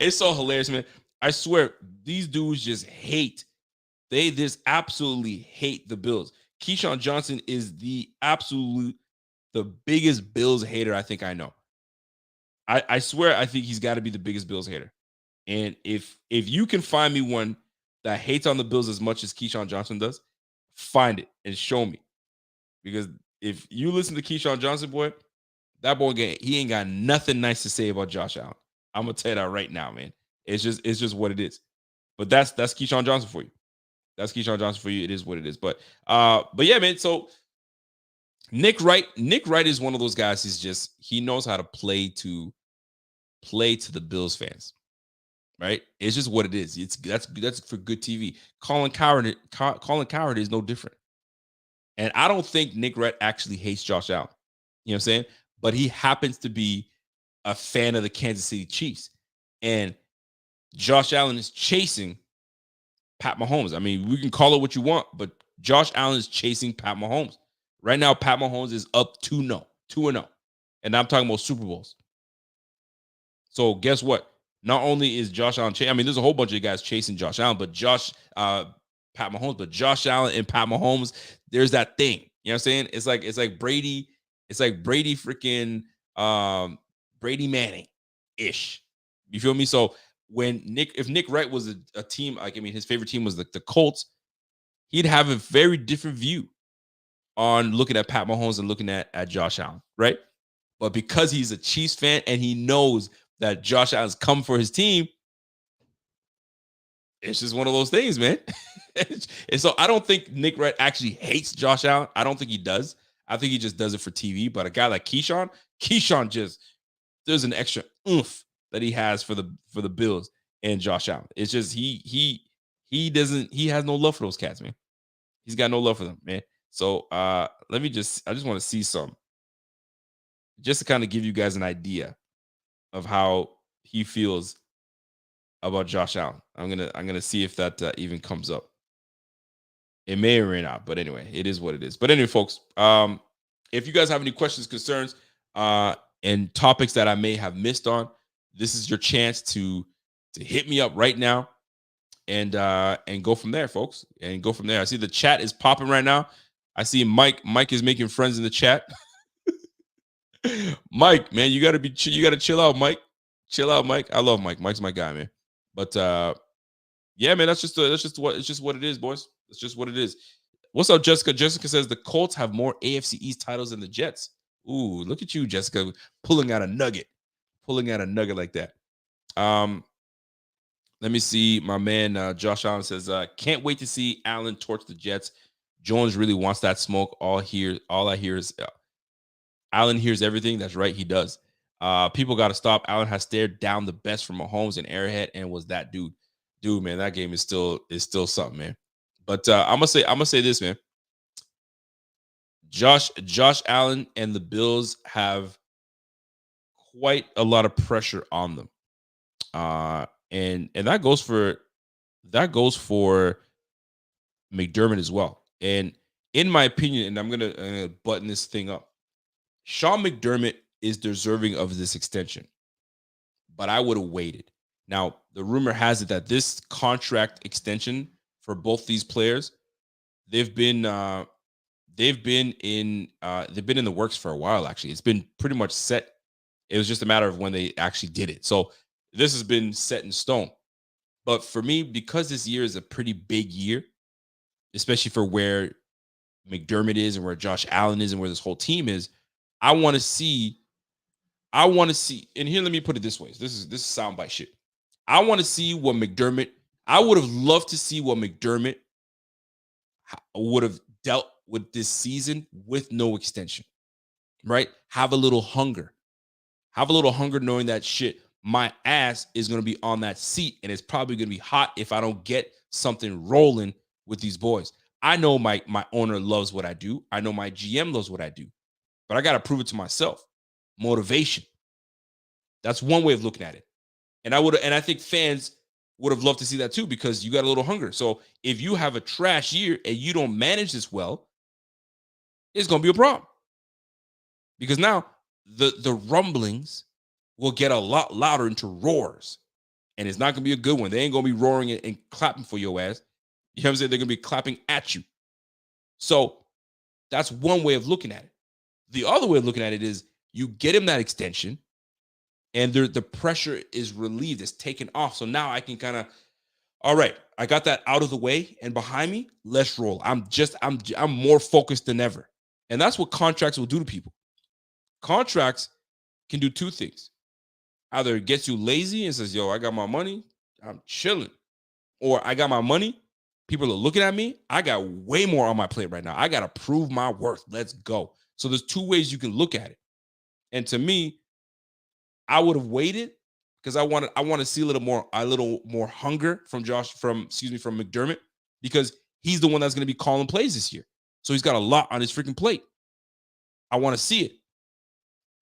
It's so hilarious, man. I swear, these dudes just hate. They just absolutely hate the Bills. Keyshawn Johnson is the biggest Bills hater I think I know. I swear I think he's got to be the biggest Bills hater. And if you can find me one that hates on the Bills as much as Keyshawn Johnson does, find it and show me. Because if you listen to Keyshawn Johnson, boy, that boy he ain't got nothing nice to say about Josh Allen. I'm gonna tell you that right now, man. It's just what it is. But that's Keyshawn Johnson for you. That's Keyshawn Johnson for you. It is what it is. But yeah, man. So Nick Wright is one of those guys. He knows how to play to the Bills fans, right? It's just what it is. That's for good TV. Colin Cowherd is no different. And I don't think Nick Wright actually hates Josh Allen. You know what I'm saying? But he happens to be a fan of the Kansas City Chiefs. And Josh Allen is chasing Pat Mahomes. I mean, we can call it what you want, but Josh Allen is chasing Pat Mahomes. Right now, Pat Mahomes is up 2-0. And I'm talking about Super Bowls. So guess what? Not only is Josh Allen there's a whole bunch of guys chasing Josh Allen, but Pat Mahomes, but Josh Allen and Pat Mahomes, there's that thing. You know what I'm saying? It's like Brady, freaking Brady Manning ish. You feel me? So if Nick Wright was a team, like, I mean, his favorite team was the Colts, he'd have a very different view on looking at Pat Mahomes and looking at Josh Allen, right? But because he's a Chiefs fan and he knows that Josh Allen's come for his team, it's just one of those things, man. And so I don't think Nick Wright actually hates Josh Allen. I don't think he does. I think he just does it for TV. But a guy like Keyshawn just, there's an extra oomph that he has for the Bills and Josh Allen. It's just he has no love for those cats, man. He's got no love for them, man. So I just want to see some, just to kind of give you guys an idea of how he feels about Josh Allen. I'm gonna see if that even comes up. It may or may not, but anyway, it is what it is. But anyway, folks, if you guys have any questions, concerns, and topics that I may have missed on, this is your chance to hit me up right now, and go from there, folks, and go from there. I see the chat is popping right now. I see Mike. Mike is making friends in the chat. Mike, man, you gotta chill out, Mike. Chill out, Mike. I love Mike. Mike's my guy, man. But yeah, man, that's just what it is, boys. That's just what it is. What's up, Jessica? Jessica says the Colts have more AFC East titles than the Jets. Ooh, look at you, Jessica, pulling out a nugget like that. Let me see. My man Josh Allen says, can't wait to see Allen torch the Jets. Jones really wants that smoke. All I hear is Allen hears everything. That's right, he does. People got to stop. Allen has stared down the best from Mahomes and Arrowhead, and was that dude. Dude, man, that game is still something, man. But I'm gonna say this, man. Josh Allen and the Bills have quite a lot of pressure on them, and that goes for McDermott as well. And in my opinion, and I'm gonna button this thing up, Sean McDermott is deserving of this extension, but I would have waited. Now, the rumor has it that this contract extension for both these players, they've been in the works for a while. Actually, it's been pretty much set. It was just a matter of when they actually did it. So this has been set in stone. But for me, because this year is a pretty big year, especially for where McDermott is and where Josh Allen is and where this whole team is, I want to see, and here, let me put it this way. This is soundbite shit. I want to see what McDermott, I would have loved to see what McDermott would have dealt with this season with no extension, right? Have a little hunger knowing that shit, my ass is going to be on that seat, and it's probably going to be hot if I don't get something rolling with these boys. I know my owner loves what I do. I know my GM loves what I do, but I got to prove it to myself. Motivation. That's one way of looking at it. And I think fans would have loved to see that too, because you got a little hunger. So if you have a trash year and you don't manage this well, it's going to be a problem. Because now the rumblings will get a lot louder into roars. And it's not going to be a good one. They ain't going to be roaring and clapping for your ass. You know what I'm saying? They're going to be clapping at you. So that's one way of looking at it. The other way of looking at it is you get him that extension, and the pressure is relieved. It's taken off. So now I can kind of, all right, I got that out of the way and behind me. Let's roll. I'm more focused than ever. And that's what contracts will do to people. Contracts can do two things. Either it gets you lazy and says, yo, I got my money, I'm chilling. Or I got my money, people are looking at me, I got way more on my plate right now. I got to prove my worth. Let's go. So there's two ways you can look at it. And to me, I would have waited because I want to see a little more hunger from McDermott, because he's the one that's going to be calling plays this year. So he's got a lot on his freaking plate. I want to see it.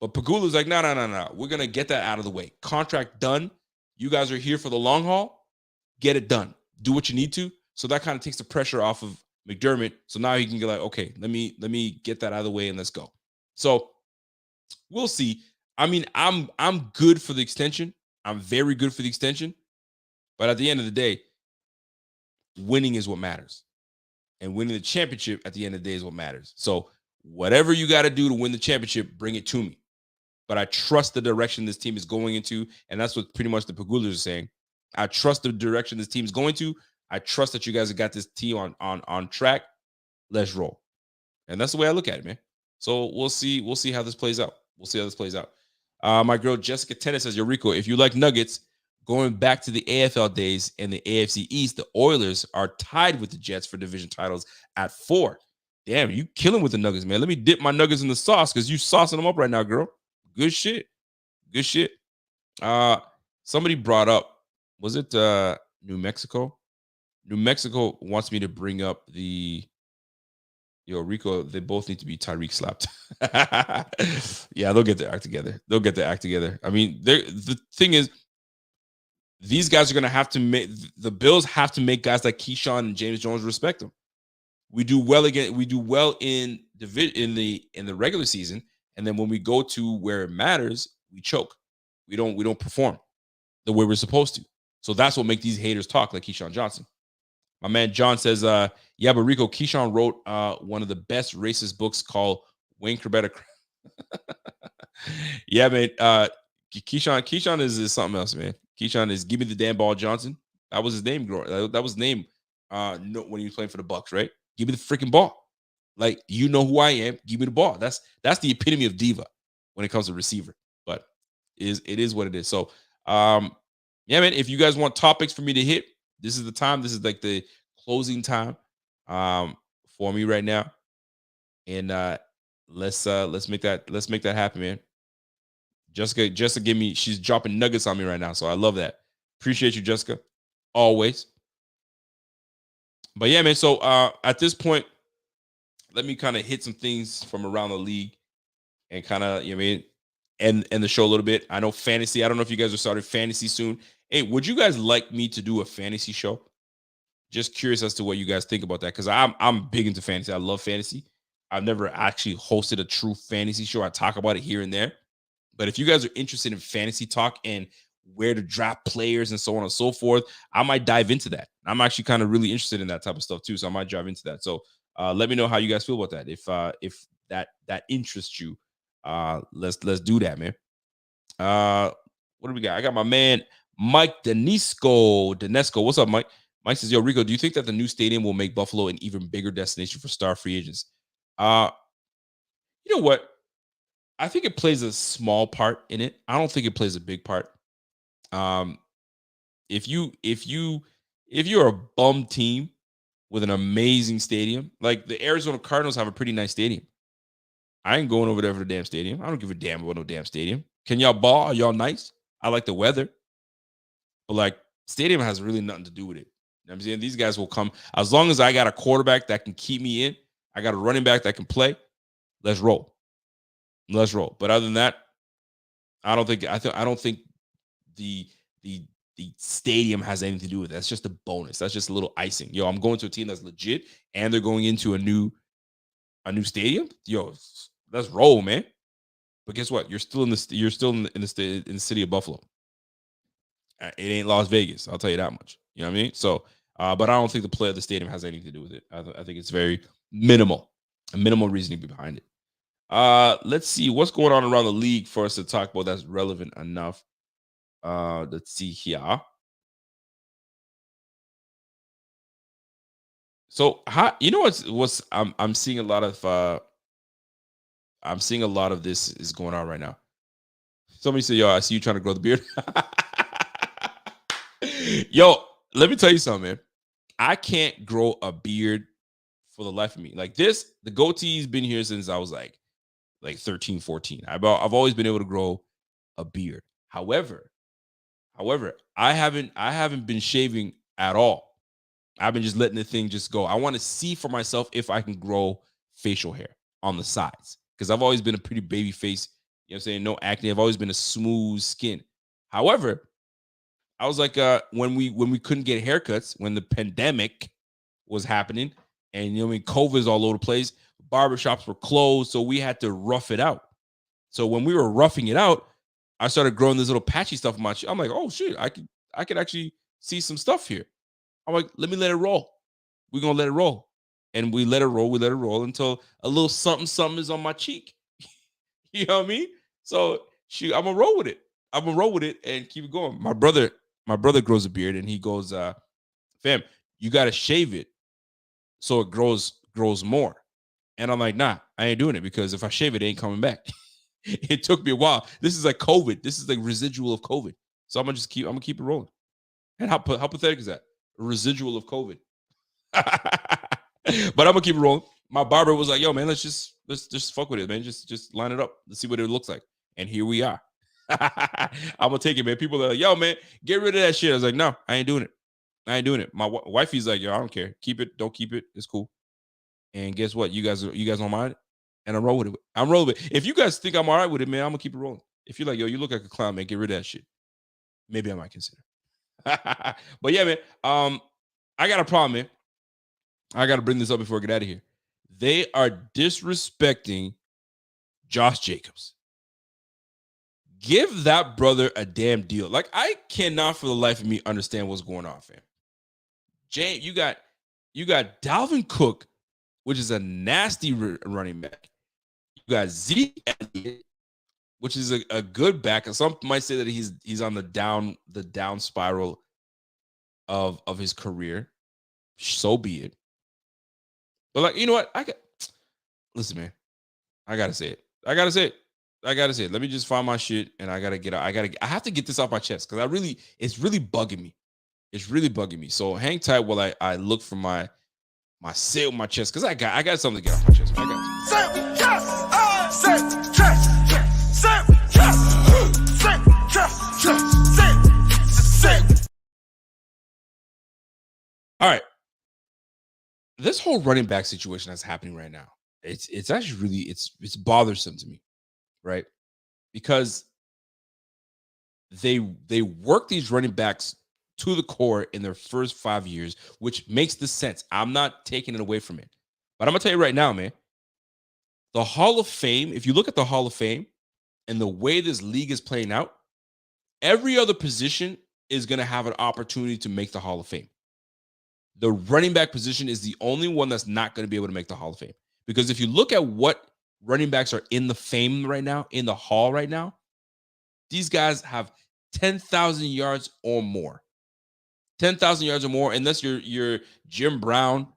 But Pagula's like, no. We're going to get that out of the way. Contract done. You guys are here for the long haul. Get it done. Do what you need to. So that kind of takes the pressure off of McDermott. So now he can get like, okay, let me get that out of the way and let's go. So we'll see. I mean, I'm good for the extension. I'm very good for the extension. But at the end of the day, winning is what matters. And winning the championship at the end of the day is what matters. So whatever you got to do to win the championship, bring it to me. But I trust the direction this team is going into. And that's what pretty much the Pagulas are saying. I trust the direction this team is going to. I trust that you guys have got this team on track. Let's roll. And that's the way I look at it, man. So we'll see how this plays out. We'll see how this plays out. My girl Jessica Tennis says, Rico, if you like Nuggets, going back to the AFL days in the AFC East, the Oilers are tied with the Jets for division titles at 4. Damn, you killing with the Nuggets, man. Let me dip my Nuggets in the sauce because you saucing them up right now, girl. Good shit. Good shit. Somebody brought up, was it New Mexico? New Mexico wants me to bring up the Rico, they both need to be Tyreek slapped. Yeah, they'll get their act together. I mean, the thing is, these guys are going to have to make, the Bills have to make guys like Keyshawn and James Jones respect them. We do well in the regular season, and then when we go to where it matters, we choke. We don't perform the way we're supposed to. So that's what makes these haters talk like Keyshawn Johnson. My man John says, yeah, but Rico, Keyshawn wrote one of the best racist books called Wayne Corbetta. Yeah, man. Keyshawn is something else, man. Keyshawn is Give Me the Damn Ball Johnson. That was his name. That was his name when he was playing for the Bucks, right? Give me the freaking ball. Like, you know who I am. Give me the ball. That's the epitome of diva when it comes to receiver. But it is what it is. So, yeah, man, if you guys want topics for me to hit, this is the time. This is like the closing time for me right now. And let's make that happen, man. Jessica give me, she's dropping nuggets on me right now. So I love that. Appreciate you, Jessica. Always. But yeah, man. So at this point, let me kind of hit some things from around the league and kind of, you know what I mean, and the show a little bit. I know fantasy. I don't know if you guys are starting fantasy soon. Hey, would you guys like me to do a fantasy show? Just curious as to what you guys think about that, because I'm big into fantasy. I love fantasy. I've never actually hosted a true fantasy show. I talk about it here and there. But if you guys are interested in fantasy talk and where to draft players and so on and so forth, I might dive into that. I'm actually kind of really interested in that type of stuff too. So I might dive into that. So let me know how you guys feel about that. If that interests you, let's do that, man. What do we got? I got my man Mike Danesco. What's up, Mike? Mike says, yo, Rico, do you think that the new stadium will make Buffalo an even bigger destination for star free agents? You know what? I think it plays a small part in it. I don't think it plays a big part. If you're a bum team with an amazing stadium, like the Arizona Cardinals have a pretty nice stadium. I ain't going over there for the damn stadium. I don't give a damn about no damn stadium. Can y'all ball? Are y'all nice? I like the weather. But like, stadium has really nothing to do with it. You know what I'm saying? These guys will come. As long as I got a quarterback that can keep me in, I got a running back that can play, let's roll. Let's roll. But other than that, I don't think the stadium has anything to do with it. That's just a bonus. That's just a little icing. Yo, I'm going to a team that's legit and they're going into a new stadium. Yo, let's roll, man. But guess what? You're still in the city of Buffalo. It ain't Las Vegas. I'll tell you that much. You know what I mean? So, but I don't think the play of the stadium has anything to do with it. I think it's very minimal reasoning behind it. Let's see what's going on around the league for us to talk about that's relevant enough. Let's see here. So what's I'm seeing a lot of this is going on right now. Somebody said, yo, I see you trying to grow the beard. Yo, let me tell you something, man. I can't grow a beard for the life of me. Like this, the goatee's been here since I was like 13, 14. I've always been able to grow a beard. However, I haven't been shaving at all. I've been just letting the thing just go. I want to see for myself if I can grow facial hair on the sides, because I've always been a pretty baby face. You know what I'm saying? No acne. I've always been a smooth skin. However, I was like, when we couldn't get haircuts, when the pandemic was happening, and you know what I mean, COVID's all over the place, barbershops were closed, so we had to rough it out. So when we were roughing it out, I started growing this little patchy stuff on my chin. I'm like, oh shit, I could actually see some stuff here. I'm like, let me let it roll. We're going to let it roll. And we let it roll until a little something is on my cheek. You know what I mean? So I'm going to roll with it. I'm going to roll with it and keep it going. My brother grows a beard and he goes, fam, you got to shave it so it grows more. And I'm like, nah, I ain't doing it because if I shave it, it ain't coming back. It took me a while. This is like COVID. This is like residual of COVID. So I'm gonna keep it rolling. And how pathetic is that? A residual of COVID. But I'm gonna keep it rolling. My barber was like, yo, man, let's just fuck with it, man. Just line it up. Let's see what it looks like. And here we are. I'm gonna take it, man. People are like, yo, man, get rid of that shit. I was like, no, I ain't doing it. My wifey's like, yo, I don't care. Keep it, don't keep it. It's cool. And guess what? You guys don't mind it? And I'm rolling with it. I'm rolling with it. If you guys think I'm all right with it, man, I'm gonna keep it rolling. If you're like, yo, you look like a clown, man, get rid of that shit. Maybe I might consider. But yeah, man. I got a problem, man. I got to bring this up before I get out of here. They are disrespecting Josh Jacobs. Give that brother a damn deal. Like, I cannot for the life of me understand what's going on, fam. Jay, you got Dalvin Cook, which is a nasty running back. You got Zeke Elliott, which is a good back. And some might say that he's on the down spiral of his career. So be it. But like, you know what? Listen, man. I gotta say it. Let me just find my shit and I have to get this off my chest because it's really bugging me. It's really bugging me. So hang tight while I look for my say with my chest because I got something to get off my chest. I got you. All right. This whole running back situation that's happening right now, it's actually really it's bothersome to me, right? Because they work these running backs to the core in their first 5 years, which makes the sense. I'm not taking it away from it. But I'm gonna tell you right now, man, the Hall of Fame, if you look at the Hall of Fame and the way this league is playing out, every other position is gonna have an opportunity to make the Hall of Fame. The running back position is the only one that's not going to be able to make the Hall of Fame. Because if you look at what running backs are in the fame right now, in the Hall right now, these guys have 10,000 yards or more. 10,000 yards or more, unless you're Jim Brown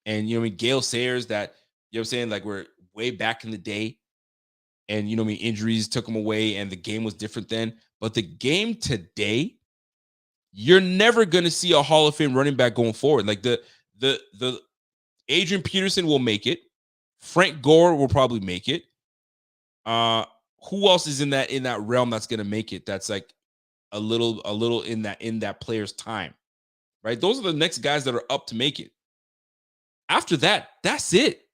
and, you know what I mean, Gale Sayers that, you know what I'm saying, like we're way back in the day. And, you know what I mean, injuries took them away and the game was different then. But the game today, you're never going to see a Hall of Fame running back going forward. Like the Adrian Peterson will make it. Frank Gore will probably make it. Who else is in that realm that's going to make it? That's like a little in that player's time, right? Those are the next guys that are up to make it. After that, that's it.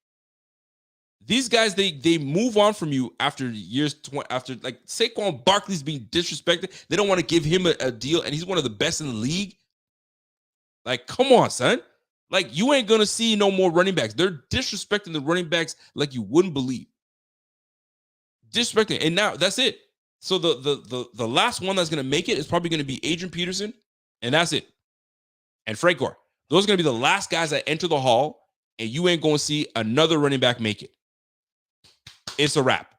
These guys, they move on from you after years, after like Saquon Barkley's being disrespected. They don't want to give him a deal, and he's one of the best in the league. Like, come on, son. Like, you ain't going to see no more running backs. They're disrespecting the running backs like you wouldn't believe. Disrespecting. And now, that's it. So the last one that's going to make it is probably going to be Adrian Peterson, and that's it. And Frank Gore. Those are going to be the last guys that enter the Hall, and you ain't going to see another running back make it. It's a wrap,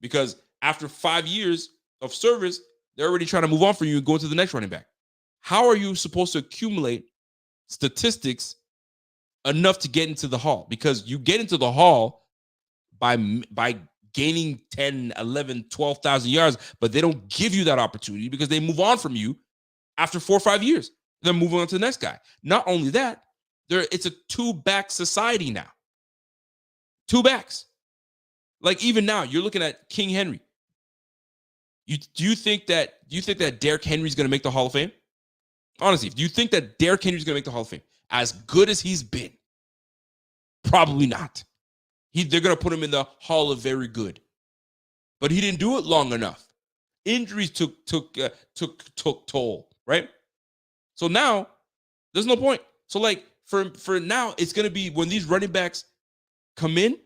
because after 5 years of service, they're already trying to move on for you and go to the next running back. How are you supposed to accumulate statistics enough to get into the Hall? Because you get into the Hall by gaining 10, 11, 12,000 yards, but they don't give you that opportunity because they move on from you after 4 or 5 years. They're moving on to the next guy. Not only that, it's a two-back society now. Two backs. Like, even now, you're looking at King Henry. Do you think that Derrick Henry's going to make the Hall of Fame? Honestly, do you think that Derrick Henry's going to make the Hall of Fame? As good as he's been, probably not. They're going to put him in the Hall of Very Good. But he didn't do it long enough. Injuries took toll, right? So now, there's no point. So, like, for now, it's going to be when these running backs come in,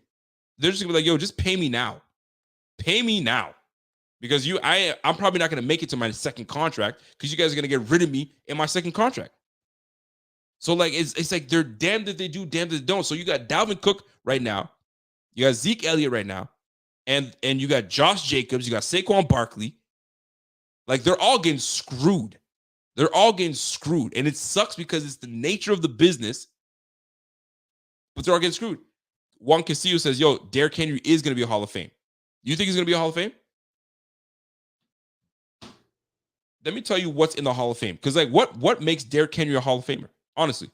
they're just gonna be like, yo, just pay me now. Pay me now. Because I'm probably not gonna make it to my second contract because you guys are gonna get rid of me in my second contract. So like it's like they're damned if they do, damned if they don't. So you got Dalvin Cook right now, you got Zeke Elliott right now, and you got Josh Jacobs, you got Saquon Barkley. Like they're all getting screwed. They're all getting screwed, and it sucks because it's the nature of the business. But they're all getting screwed. Juan Castillo says, "Yo, Derrick Henry is going to be a Hall of Fame. You think he's going to be a Hall of Fame?" Let me tell you what's in the Hall of Fame. Because like what makes Derrick Henry a Hall of Famer? Honestly.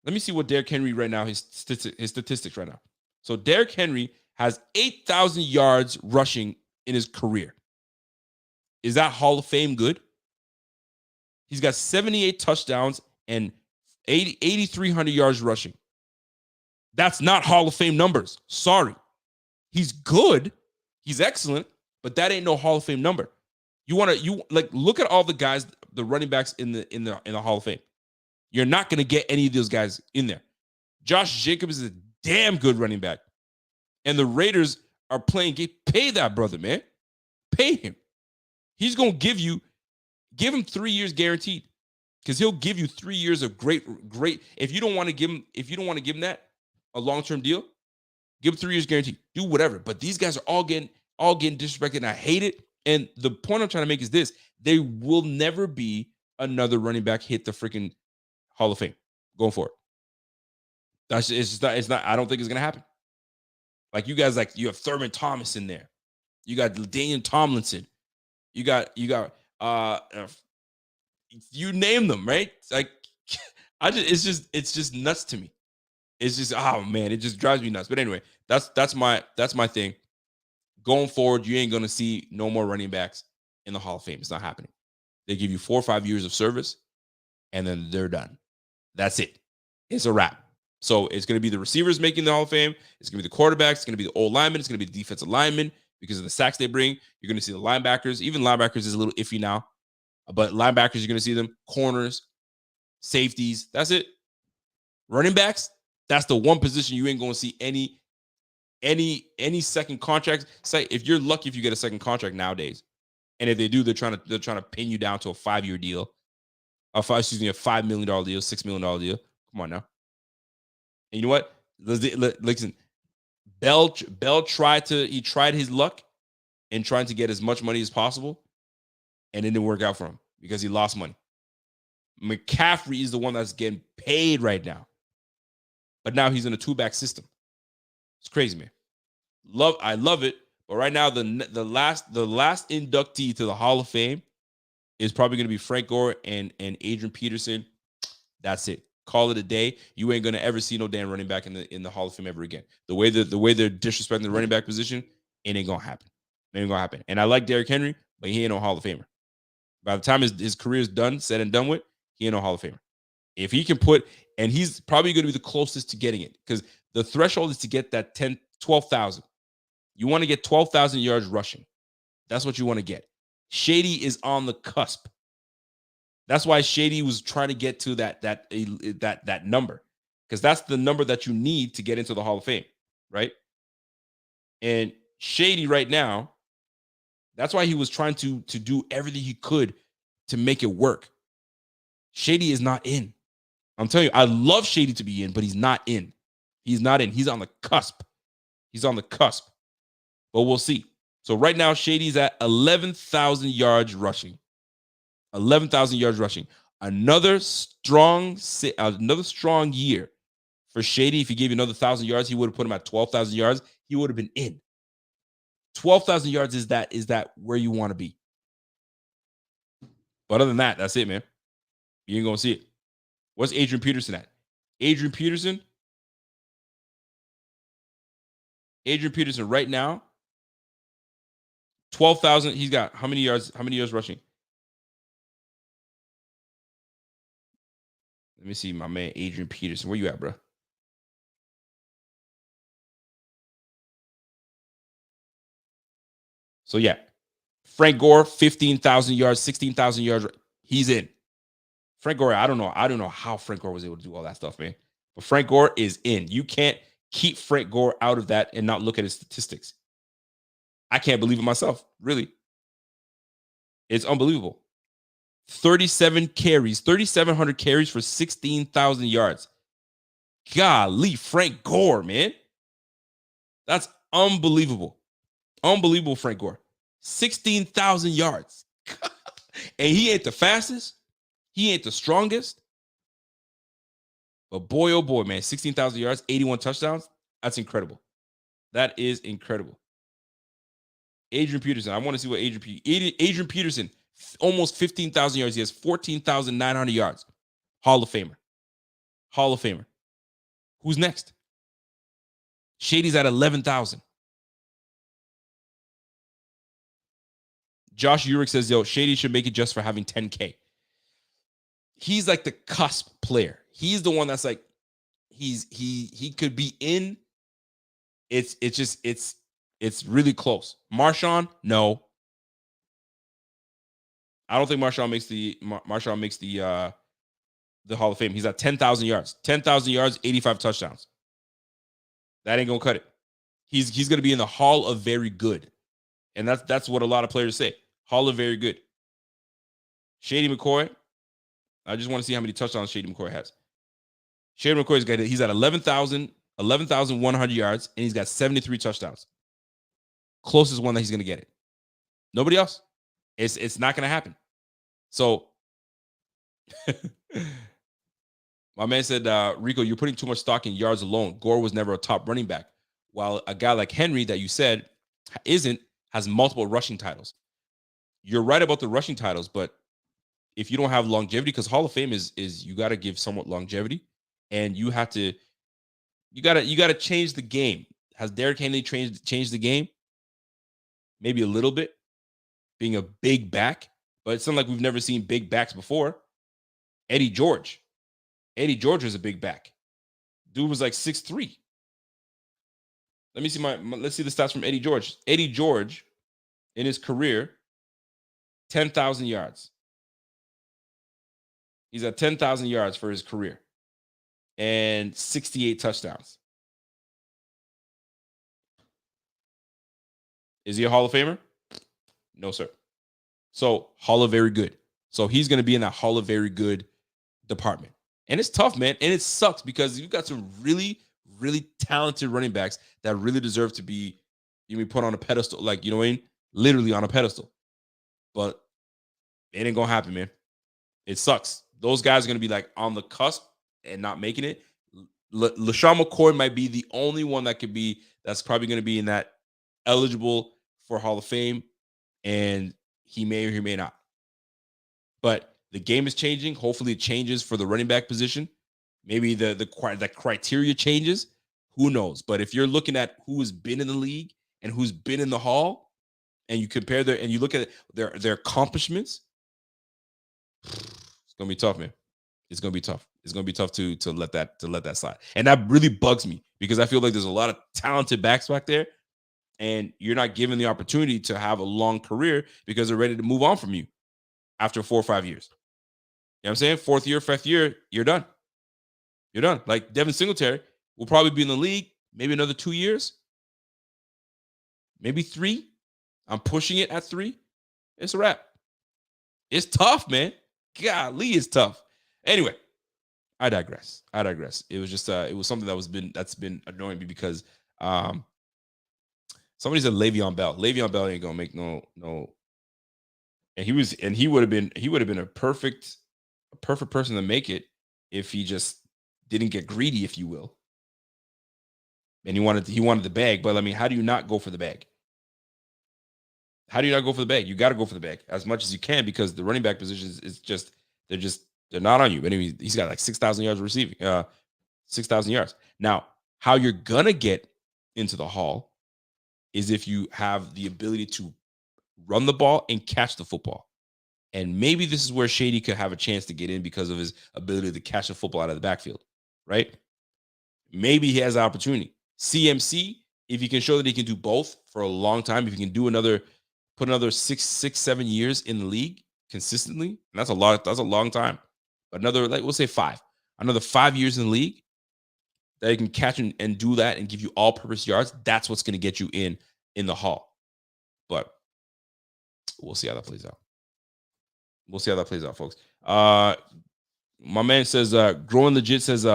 Let me see what Derrick Henry right now, his statistics right now. So Derrick Henry has 8,000 yards rushing in his career. Is that Hall of Fame good? He's got 78 touchdowns and 8,300 yards rushing. That's not Hall of Fame numbers. Sorry. He's good. He's excellent, but that ain't no Hall of Fame number. You look at all the guys, the running backs in the Hall of Fame. You're not going to get any of those guys in there. Josh Jacobs is a damn good running back. And the Raiders are playing, pay that brother, man. Pay him. He's going to give him 3 years guaranteed. Because he'll give you 3 years of great. If you don't want to give him that, a long-term deal, give him 3 years guaranteed. Do whatever. But these guys are all getting disrespected, and I hate it. And the point I'm trying to make is this: there will never be another running back hit the freaking Hall of Fame going for it. It's not. I don't think it's gonna happen. Like you guys, like you have Thurman Thomas in there, you got Daniel Tomlinson, you got you name them, right? Like it's just nuts to me. It's just, oh man, it just drives me nuts. But anyway, that's my thing. Going forward, you ain't gonna see no more running backs in the Hall of Fame. It's not happening. They give you 4 or 5 years of service, and then they're done. That's it. It's a wrap. So it's going to be the receivers making the Hall of Fame. It's going to be the quarterbacks. It's going to be the old linemen. It's going to be the defensive linemen because of the sacks they bring. You're going to see the linebackers. Even linebackers is a little iffy now. But linebackers, you're going to see them. Corners, safeties. That's it. Running backs, that's the one position you ain't going to see any second contracts. Say if you're lucky if you get a second contract nowadays. And if they do, they're trying to pin you down to a 5-year deal. A $5 million deal, $6 million deal. Come on now. And you know what? Listen, Bell tried his luck in trying to get as much money as possible, and it didn't work out for him because he lost money. McCaffrey is the one that's getting paid right now, but now he's in a 2-back system. It's crazy, man. I love it, but right now the last inductee to the Hall of Fame is probably going to be Frank Gore and Adrian Peterson. That's it. Call it a day. You ain't gonna ever see no damn running back in the Hall of Fame ever again. The way they're disrespecting the running back position, it ain't gonna happen. It ain't gonna happen. And I like Derrick Henry, but he ain't no Hall of Famer. By the time his career is done, said and done with, he ain't no Hall of Famer. If he can and he's probably gonna be the closest to getting it because the threshold is to get that 12,000. You want to get 12,000 yards rushing. That's what you want to get. Shady is on the cusp. That's why Shady was trying to get to that number, because that's the number that you need to get into the Hall of Fame, right? And Shady right now, that's why he was trying to do everything he could to make it work. Shady is not in. I'm telling you, I love Shady to be in, but he's not in. He's not in. He's on the cusp. He's on the cusp. But we'll see. So right now, Shady's at 11,000 yards rushing. 11,000 yards rushing. Another strong year for Shady. If he gave you another 1,000 yards, he would have put him at 12,000 yards. He would have been in. 12,000 yards is that where you want to be. But other than that, that's it, man. You ain't gonna see it. What's Adrian Peterson at? Adrian Peterson right now, 12,000. He's got how many yards? How many yards rushing? Let me see my man Adrian Peterson. Where you at, bro? So yeah, Frank Gore, 15,000 yards, 16,000 yards. He's in. Frank Gore, I don't know how Frank Gore was able to do all that stuff, man. But Frank Gore is in. You can't keep Frank Gore out of that and not look at his statistics. I can't believe it myself, really. It's unbelievable. 37 carries, 3,700 carries for 16,000 yards. Golly, Frank Gore, man. That's unbelievable. Unbelievable, Frank Gore. 16,000 yards. And he ain't the fastest. He ain't the strongest. But boy, oh boy, man, 16,000 yards, 81 touchdowns. That's incredible. That is incredible. Adrian Peterson. I want to see what Adrian Peterson, almost 15,000 yards. He has 14,900 yards. Hall of Famer. Hall of Famer. Who's next? Shady's at 11,000. Josh Urick says, yo, Shady should make it just for having 10K. He's like the cusp player. He's the one that's like, he could be in. It's really close. Marshawn, no. I don't think Marshawn makes the Hall of Fame. He's at 10,000 yards. 10,000 yards, 85 touchdowns. That ain't gonna cut it. He's gonna be in the Hall of Very Good. And that's what a lot of players say. Hall of Very Good. Shady McCoy. I just want to see how many touchdowns Shady McCoy has. Shady McCoy's got he's at 11,100 yards, and he's got 73 touchdowns. Closest one that he's gonna get it. Nobody else. It's not gonna happen. So my man said, Rico, you're putting too much stock in yards alone. Gore was never a top running back. While a guy like Henry that you said has multiple rushing titles. You're right about the rushing titles, but if you don't have longevity, because Hall of Fame is you got to give somewhat longevity, and you got to change the game. Has Derrick Henry changed the game? Maybe a little bit, being a big back, but it's something like we've never seen big backs before. Eddie George was a big back. Dude was like 6'3". Let me see let's see the stats from Eddie George. Eddie George, in his career, 10,000 yards. He's at 10,000 yards for his career and 68 touchdowns. Is he a Hall of Famer? No, sir. So Hall of Very Good. So he's going to be in that Hall of Very Good department. And it's tough, man. And it sucks because you've got some really, really talented running backs that really deserve to be put on a pedestal. Like, you know what I mean? Literally on a pedestal. But it ain't going to happen, man. It sucks. Those guys are going to be like on the cusp and not making it. LaShawn McCoy might be the only one that's probably going to be in that eligible for Hall of Fame. And he may or he may not. But the game is changing. Hopefully it changes for the running back position. Maybe the criteria changes. Who knows? But if you're looking at who has been in the league and who's been in the Hall, and you compare and you look at their accomplishments, it's gonna be tough, man. It's gonna be tough. It's gonna be tough to let that slide. And that really bugs me because I feel like there's a lot of talented backs back there, and you're not given the opportunity to have a long career because they're ready to move on from you after 4 or 5 years. You know what I'm saying? 4th year, 5th year, you're done. You're done. Like Devin Singletary will probably be in the league maybe another 2 years, maybe 3. I'm pushing it at 3. It's a wrap. It's tough, man. Golly, it's tough. Anyway, I digress. It was just it was something that's been annoying me because somebody said Le'Veon Bell. Le'Veon Bell ain't gonna make no. And he would have been a perfect person to make it if he just didn't get greedy, if you will. And he wanted the bag, but I mean, how do you not go for the bag? How do you not go for the bag? You got to go for the bag as much as you can because the running back position is just they're not on you. But anyway, he's got like 6,000 yards receiving, 6,000 yards. Now, how you're gonna get into the Hall is if you have the ability to run the ball and catch the football. And maybe this is where Shady could have a chance to get in because of his ability to catch the football out of the backfield, right? Maybe he has the opportunity. CMC, if he can show that he can do both for a long time, if he can do put another 6, 7 years in the league consistently, and that's a long time. But we'll say 5. Another 5 years in the league that he can catch and do that and give you all-purpose yards, that's what's going to get you in the Hall. But we'll see how that plays out. We'll see how that plays out, folks. My man says, Growing Legit says,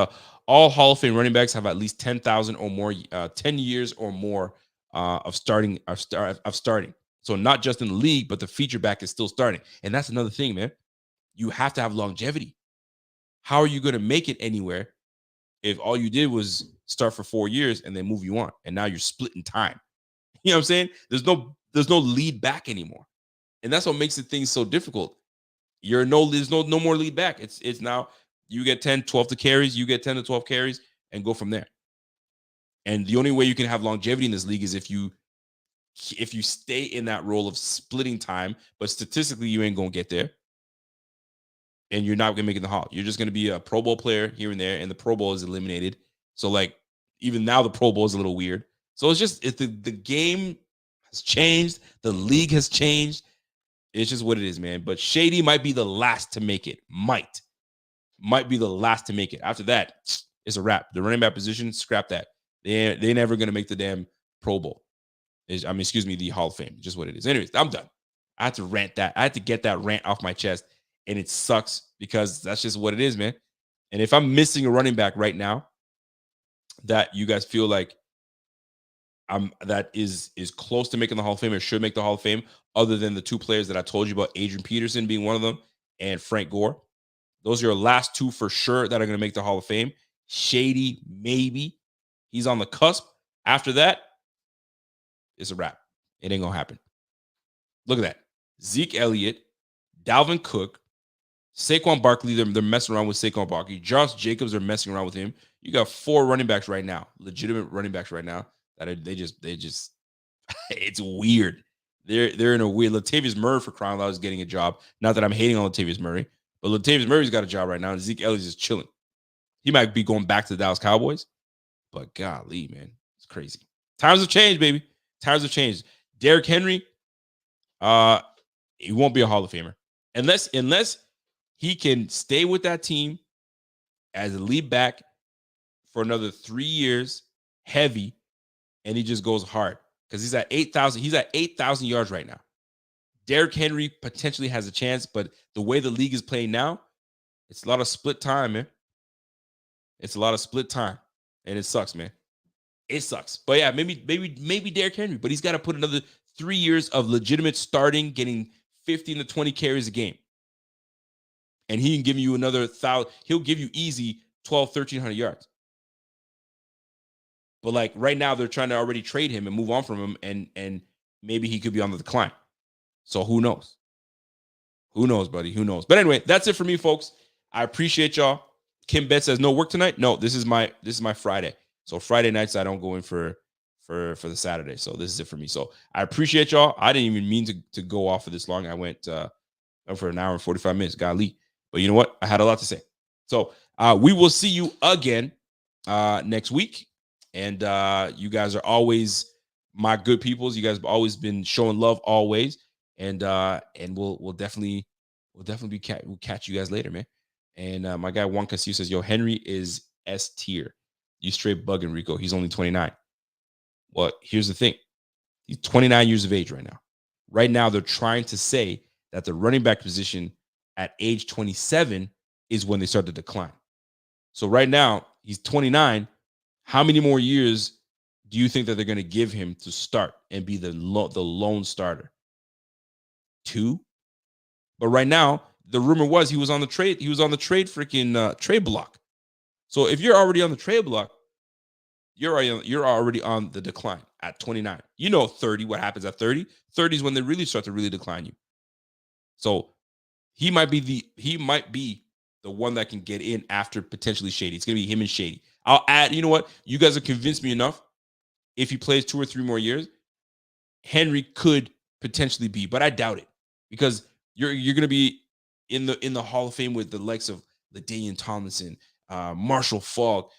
all Hall of Fame running backs have at least 10,000 or more, 10 years or more of starting. So not just in the league, but the feature back is still starting. And that's another thing, man. You have to have longevity. How are you going to make it anywhere if all you did was start for 4 years and then move you on, and now you're splitting time? You know what I'm saying? There's no lead back anymore, and that's what makes the thing so difficult. There's no more lead back. It's now you get 10, 12 to carries, you get 10 to 12 carries, and go from there. And the only way you can have longevity in this league is if you stay in that role of splitting time, but statistically you ain't gonna get there. And you're not going to make it in the Hall. You're just going to be a Pro Bowl player here and there, and the Pro Bowl is eliminated. So, like, even now the Pro Bowl is a little weird. So the game has changed. The league has changed. It's just what it is, man. But Shady might be the last to make it. Might be the last to make it. After that, it's a wrap. The running back position, scrap that. They're never going to make the damn Pro Bowl. The Hall of Fame. Just what it is. Anyways, I'm done. I had to rant that. I had to get that rant off my chest. And it sucks because that's just what it is, man. And if I'm missing a running back right now that you guys feel like that is close to making the Hall of Fame or should make the Hall of Fame, other than the two players that I told you about, Adrian Peterson being one of them and Frank Gore, those are your last two for sure that are going to make the Hall of Fame. Shady, maybe. He's on the cusp. After that, it's a wrap. It ain't going to happen. Look at that. Zeke Elliott, Dalvin Cook, Saquon Barkley, they're messing around with Saquon Barkley. Josh Jacobs, they're messing around with him. You got 4 running backs right now, legitimate running backs right now that they just it's weird. They're in a weird. Latavius Murray, for crying out loud, is getting a job. Not that I'm hating on Latavius Murray, but Latavius Murray's got a job right now, and Zeke Elliott is chilling. He might be going back to the Dallas Cowboys, but golly, man, it's crazy. Times have changed, baby. Times have changed. Derrick Henry, he won't be a Hall of Famer unless he can stay with that team as a lead back for another 3 years, heavy, and he just goes hard because he's at 8,000. He's at 8,000 yards right now. Derrick Henry potentially has a chance, but the way the league is playing now, it's a lot of split time, man. It's a lot of split time, and it sucks, man. It sucks. But yeah, maybe Derrick Henry, but he's got to put another 3 years of legitimate starting, getting 15 to 20 carries a game. And he can give you another 1,000. He'll give you easy 1,300 yards. But like right now, they're trying to already trade him and move on from him, and maybe he could be on the decline. So who knows? Who knows, buddy? Who knows? But anyway, that's it for me, folks. I appreciate y'all. Kim Bet says no work tonight. No, this is my Friday. So Friday nights I don't go in for the Saturday. So this is it for me. So I appreciate y'all. I didn't even mean to go off for this long. I went for an hour and 45 minutes. Golly. But you know what? I had a lot to say. So we will see you again next week. And you guys are always my good peoples. You guys have always been showing love always. And we'll definitely we'll catch you guys later, man. And my guy Juan Castillo says, yo, Henry is S tier. You straight bugging, Rico. He's only 29. Well, here's the thing. He's 29 years of age right now. Right now, they're trying to say that the running back position at age 27 is when they start to decline. So right now, he's 29. How many more years do you think that they're going to give him to start and be the lone starter? 2. But right now, the rumor was he was on the trade. He was on the trade block. So if you're already on the trade block, you're already on the decline at 29. 30. What happens at 30? 30 is when they really start to really decline you. So he might be the one that can get in after potentially Shady. It's gonna be him and Shady. I'll add. You know what? You guys have convinced me enough. If he plays 2 or 3 more years, Henry could potentially be, but I doubt it because you're gonna be in the Hall of Fame with the likes of LaDainian Tomlinson, Marshall Faulk,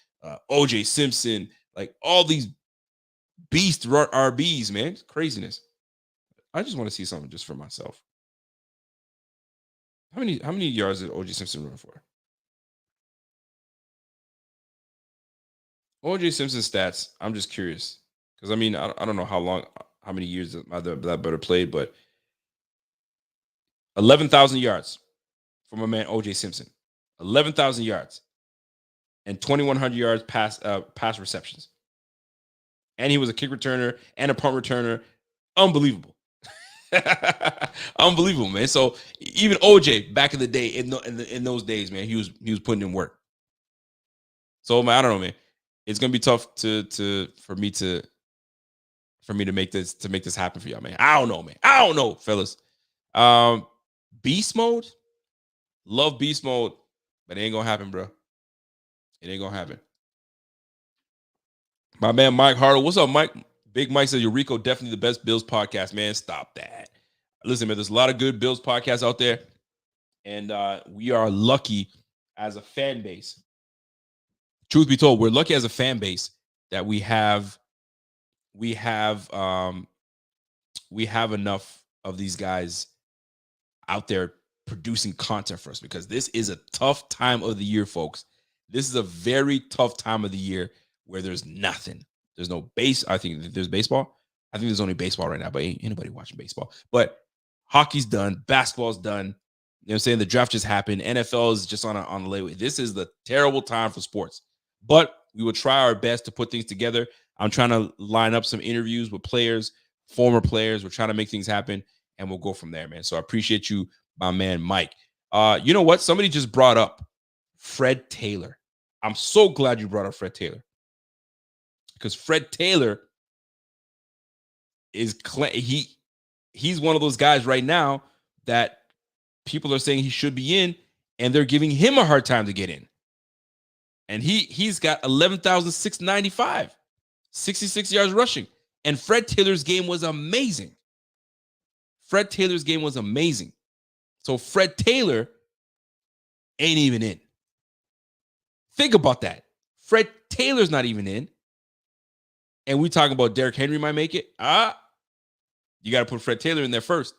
O.J. Simpson, like all these beast RBs, man. It's craziness. I just want to see something just for myself. How many yards did O.J. Simpson run for? O.J. Simpson's stats. I'm just curious because I don't know how many years that better played, but 11,000 yards. for my man O.J. Simpson. 11,000 yards and 2,100 yards pass receptions. And he was a kick returner and a punt returner. Unbelievable. Unbelievable, man. So even OJ back in the day, in those days, man, he was putting in work. So man, I don't know, man. It's gonna be tough for me to make this happen for y'all, man. I don't know, man. I don't know, fellas. Beast mode, love beast mode, but it ain't gonna happen, bro. It ain't gonna happen. My man Mike Hartle, what's up, Mike? Big Mike says Eureka definitely the best Bills podcast, man. Stop that. Listen, man, there's a lot of good Bills podcasts out there, and we are lucky as a fan base. Truth be told, we're lucky as a fan base that we have enough of these guys out there producing content for us, because this is a tough time of the year, folks. This is a very tough time of the year where there's nothing. There's no base. I think there's baseball. I think there's only baseball right now, but ain't anybody watching baseball. But hockey's done. Basketball's done. You know what I'm saying? The draft just happened. NFL is just on the layaway. This is the terrible time for sports. But we will try our best to put things together. I'm trying to line up some interviews with players, former players. We're trying to make things happen, and we'll go from there, man. So I appreciate you, my man, Mike. You know what? Somebody just brought up Fred Taylor. I'm so glad you brought up Fred Taylor, because Fred Taylor is he's one of those guys right now that people are saying he should be in, and they're giving him a hard time to get in. And he's got 11,695, 66 yards rushing. And Fred Taylor's game was amazing. Fred Taylor's game was amazing. So Fred Taylor ain't even in. Think about that. Fred Taylor's not even in. And we talking about Derrick Henry might make it. You got to put Fred Taylor in there first.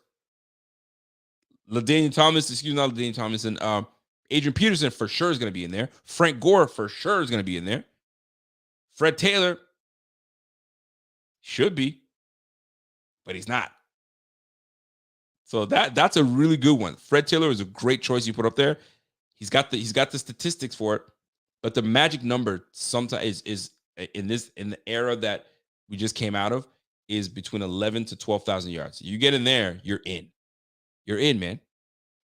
Adrian Peterson for sure is going to be in there. Frank Gore for sure is going to be in there. Fred Taylor should be, but he's not. So that's a really good one. Fred Taylor is a great choice you put up there. He's got the statistics for it, but the magic number sometimes is in the era that we just came out of is between 11 to 12,000 yards. You get in there, you're in. You're in, man.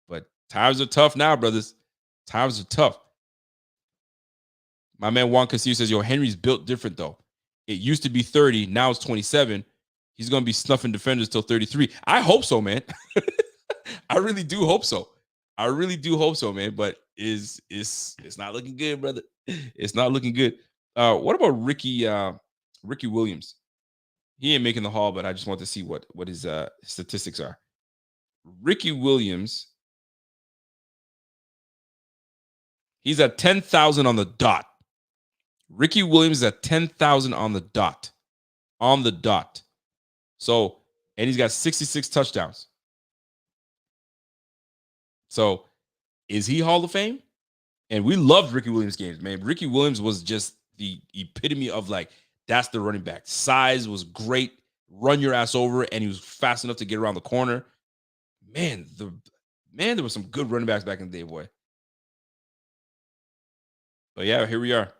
But times are tough now, brothers. Times are tough. My man Juan Castillo says, Henry's built different, though. It used to be 30. Now it's 27. He's going to be snuffing defenders till 33. I hope so, man. I really do hope so. I really do hope so, man. But it's not looking good, brother. It's not looking good. What about Ricky Williams? He ain't making the Hall, but I just want to see what his statistics are. Ricky Williams, he's at 10,000 on the dot. Ricky Williams is at 10,000 on the dot. On the dot. So, and he's got 66 touchdowns. So, is he Hall of Fame? And we loved Ricky Williams games, man. Ricky Williams was just the epitome of that's the running back. Size was great. Run your ass over, and he was fast enough to get around the corner. Man, there were some good running backs back in the day, boy. But yeah, here we are.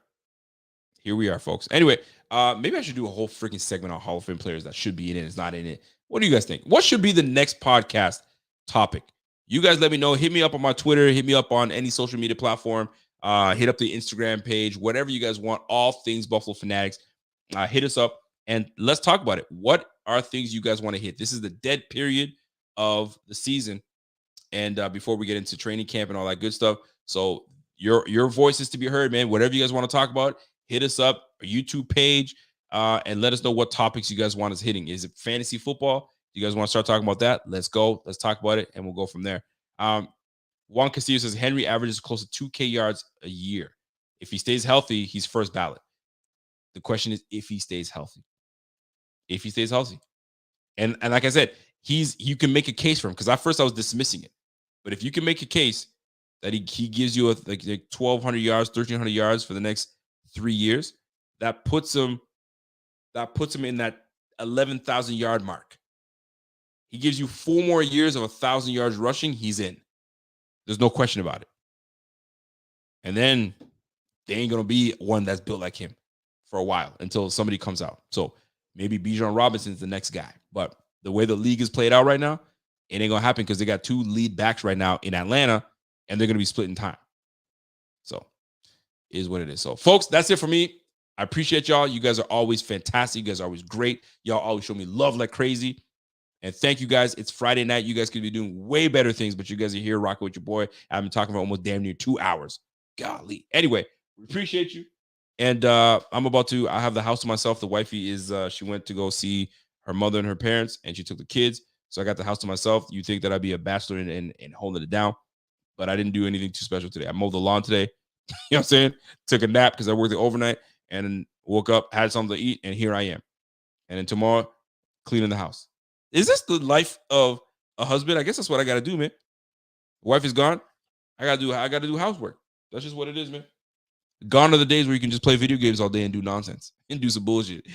Here we are, folks. Anyway, maybe I should do a whole freaking segment on Hall of Fame players that should be in it, is not in it. What do you guys think? What should be the next podcast topic? You guys let me know. Hit me up on my Twitter. Hit me up on any social media platform. Hit up the Instagram page. Whatever you guys want. All things Buffalo Fanatics. Hit us up and let's talk about it. What are things you guys want to hit? This is the dead period of the season, and before we get into training camp and all that good stuff. So your voice is to be heard, man. Whatever you guys want to talk about, hit us up, our YouTube page, and let us know what topics you guys want us hitting. Is it fantasy football? Do you guys want to start talking about that? Let's go. Let's talk about it, and we'll go from there. Juan Castillo says Henry averages close to 2K yards a year. If he stays healthy, he's first ballot. The question is if he stays healthy. If he stays healthy. And like I said, you can make a case for him, because at first I was dismissing it. But if you can make a case that he gives you like 1,200 yards, 1,300 yards for the next 3 years, that puts him in that 11,000 yard mark. He gives you 4 more years of 1,000 yards rushing, he's in. There's no question about it. And then they ain't going to be one that's built like him for a while until somebody comes out. So maybe Bijan Robinson's the next guy. But the way the league is played out right now, it ain't going to happen because they got 2 lead backs right now in Atlanta, and they're going to be splitting time. So it is what it is. So, folks, that's it for me. I appreciate y'all. You guys are always fantastic. You guys are always great. Y'all always show me love like crazy. And thank you guys. It's Friday night. You guys could be doing way better things, but you guys are here rocking with your boy. I've been talking for almost damn near 2 hours. Golly. Anyway, we appreciate you. And I have the house to myself. The wifey she went to go see her mother and her parents, and she took the kids. So I got the house to myself. You think that I'd be a bachelor and holding it down, but I didn't do anything too special today. I mowed the lawn today. You know what I'm saying? Took a nap because I worked it overnight, and then woke up, had something to eat, and here I am. And then tomorrow, cleaning the house. Is this the life of a husband? I guess that's what I got to do, man. Wife is gone. I got to do housework. That's just what it is, man. Gone are the days where you can just play video games all day and do nonsense and do some bullshit.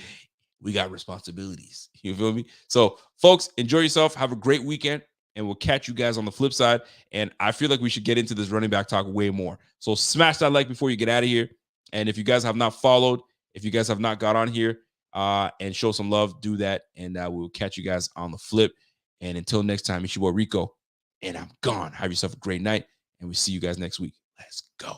We got responsibilities. You feel me? So, folks, enjoy yourself. Have a great weekend, and we'll catch you guys on the flip side. And I feel like we should get into this running back talk way more. So smash that like before you get out of here. And if you guys have not followed, if you guys have not got on here and show some love, do that. And we'll catch you guys on the flip. And until next time, it's your boy Rico, and I'm gone. Have yourself a great night, and we'll see you guys next week. Let's go.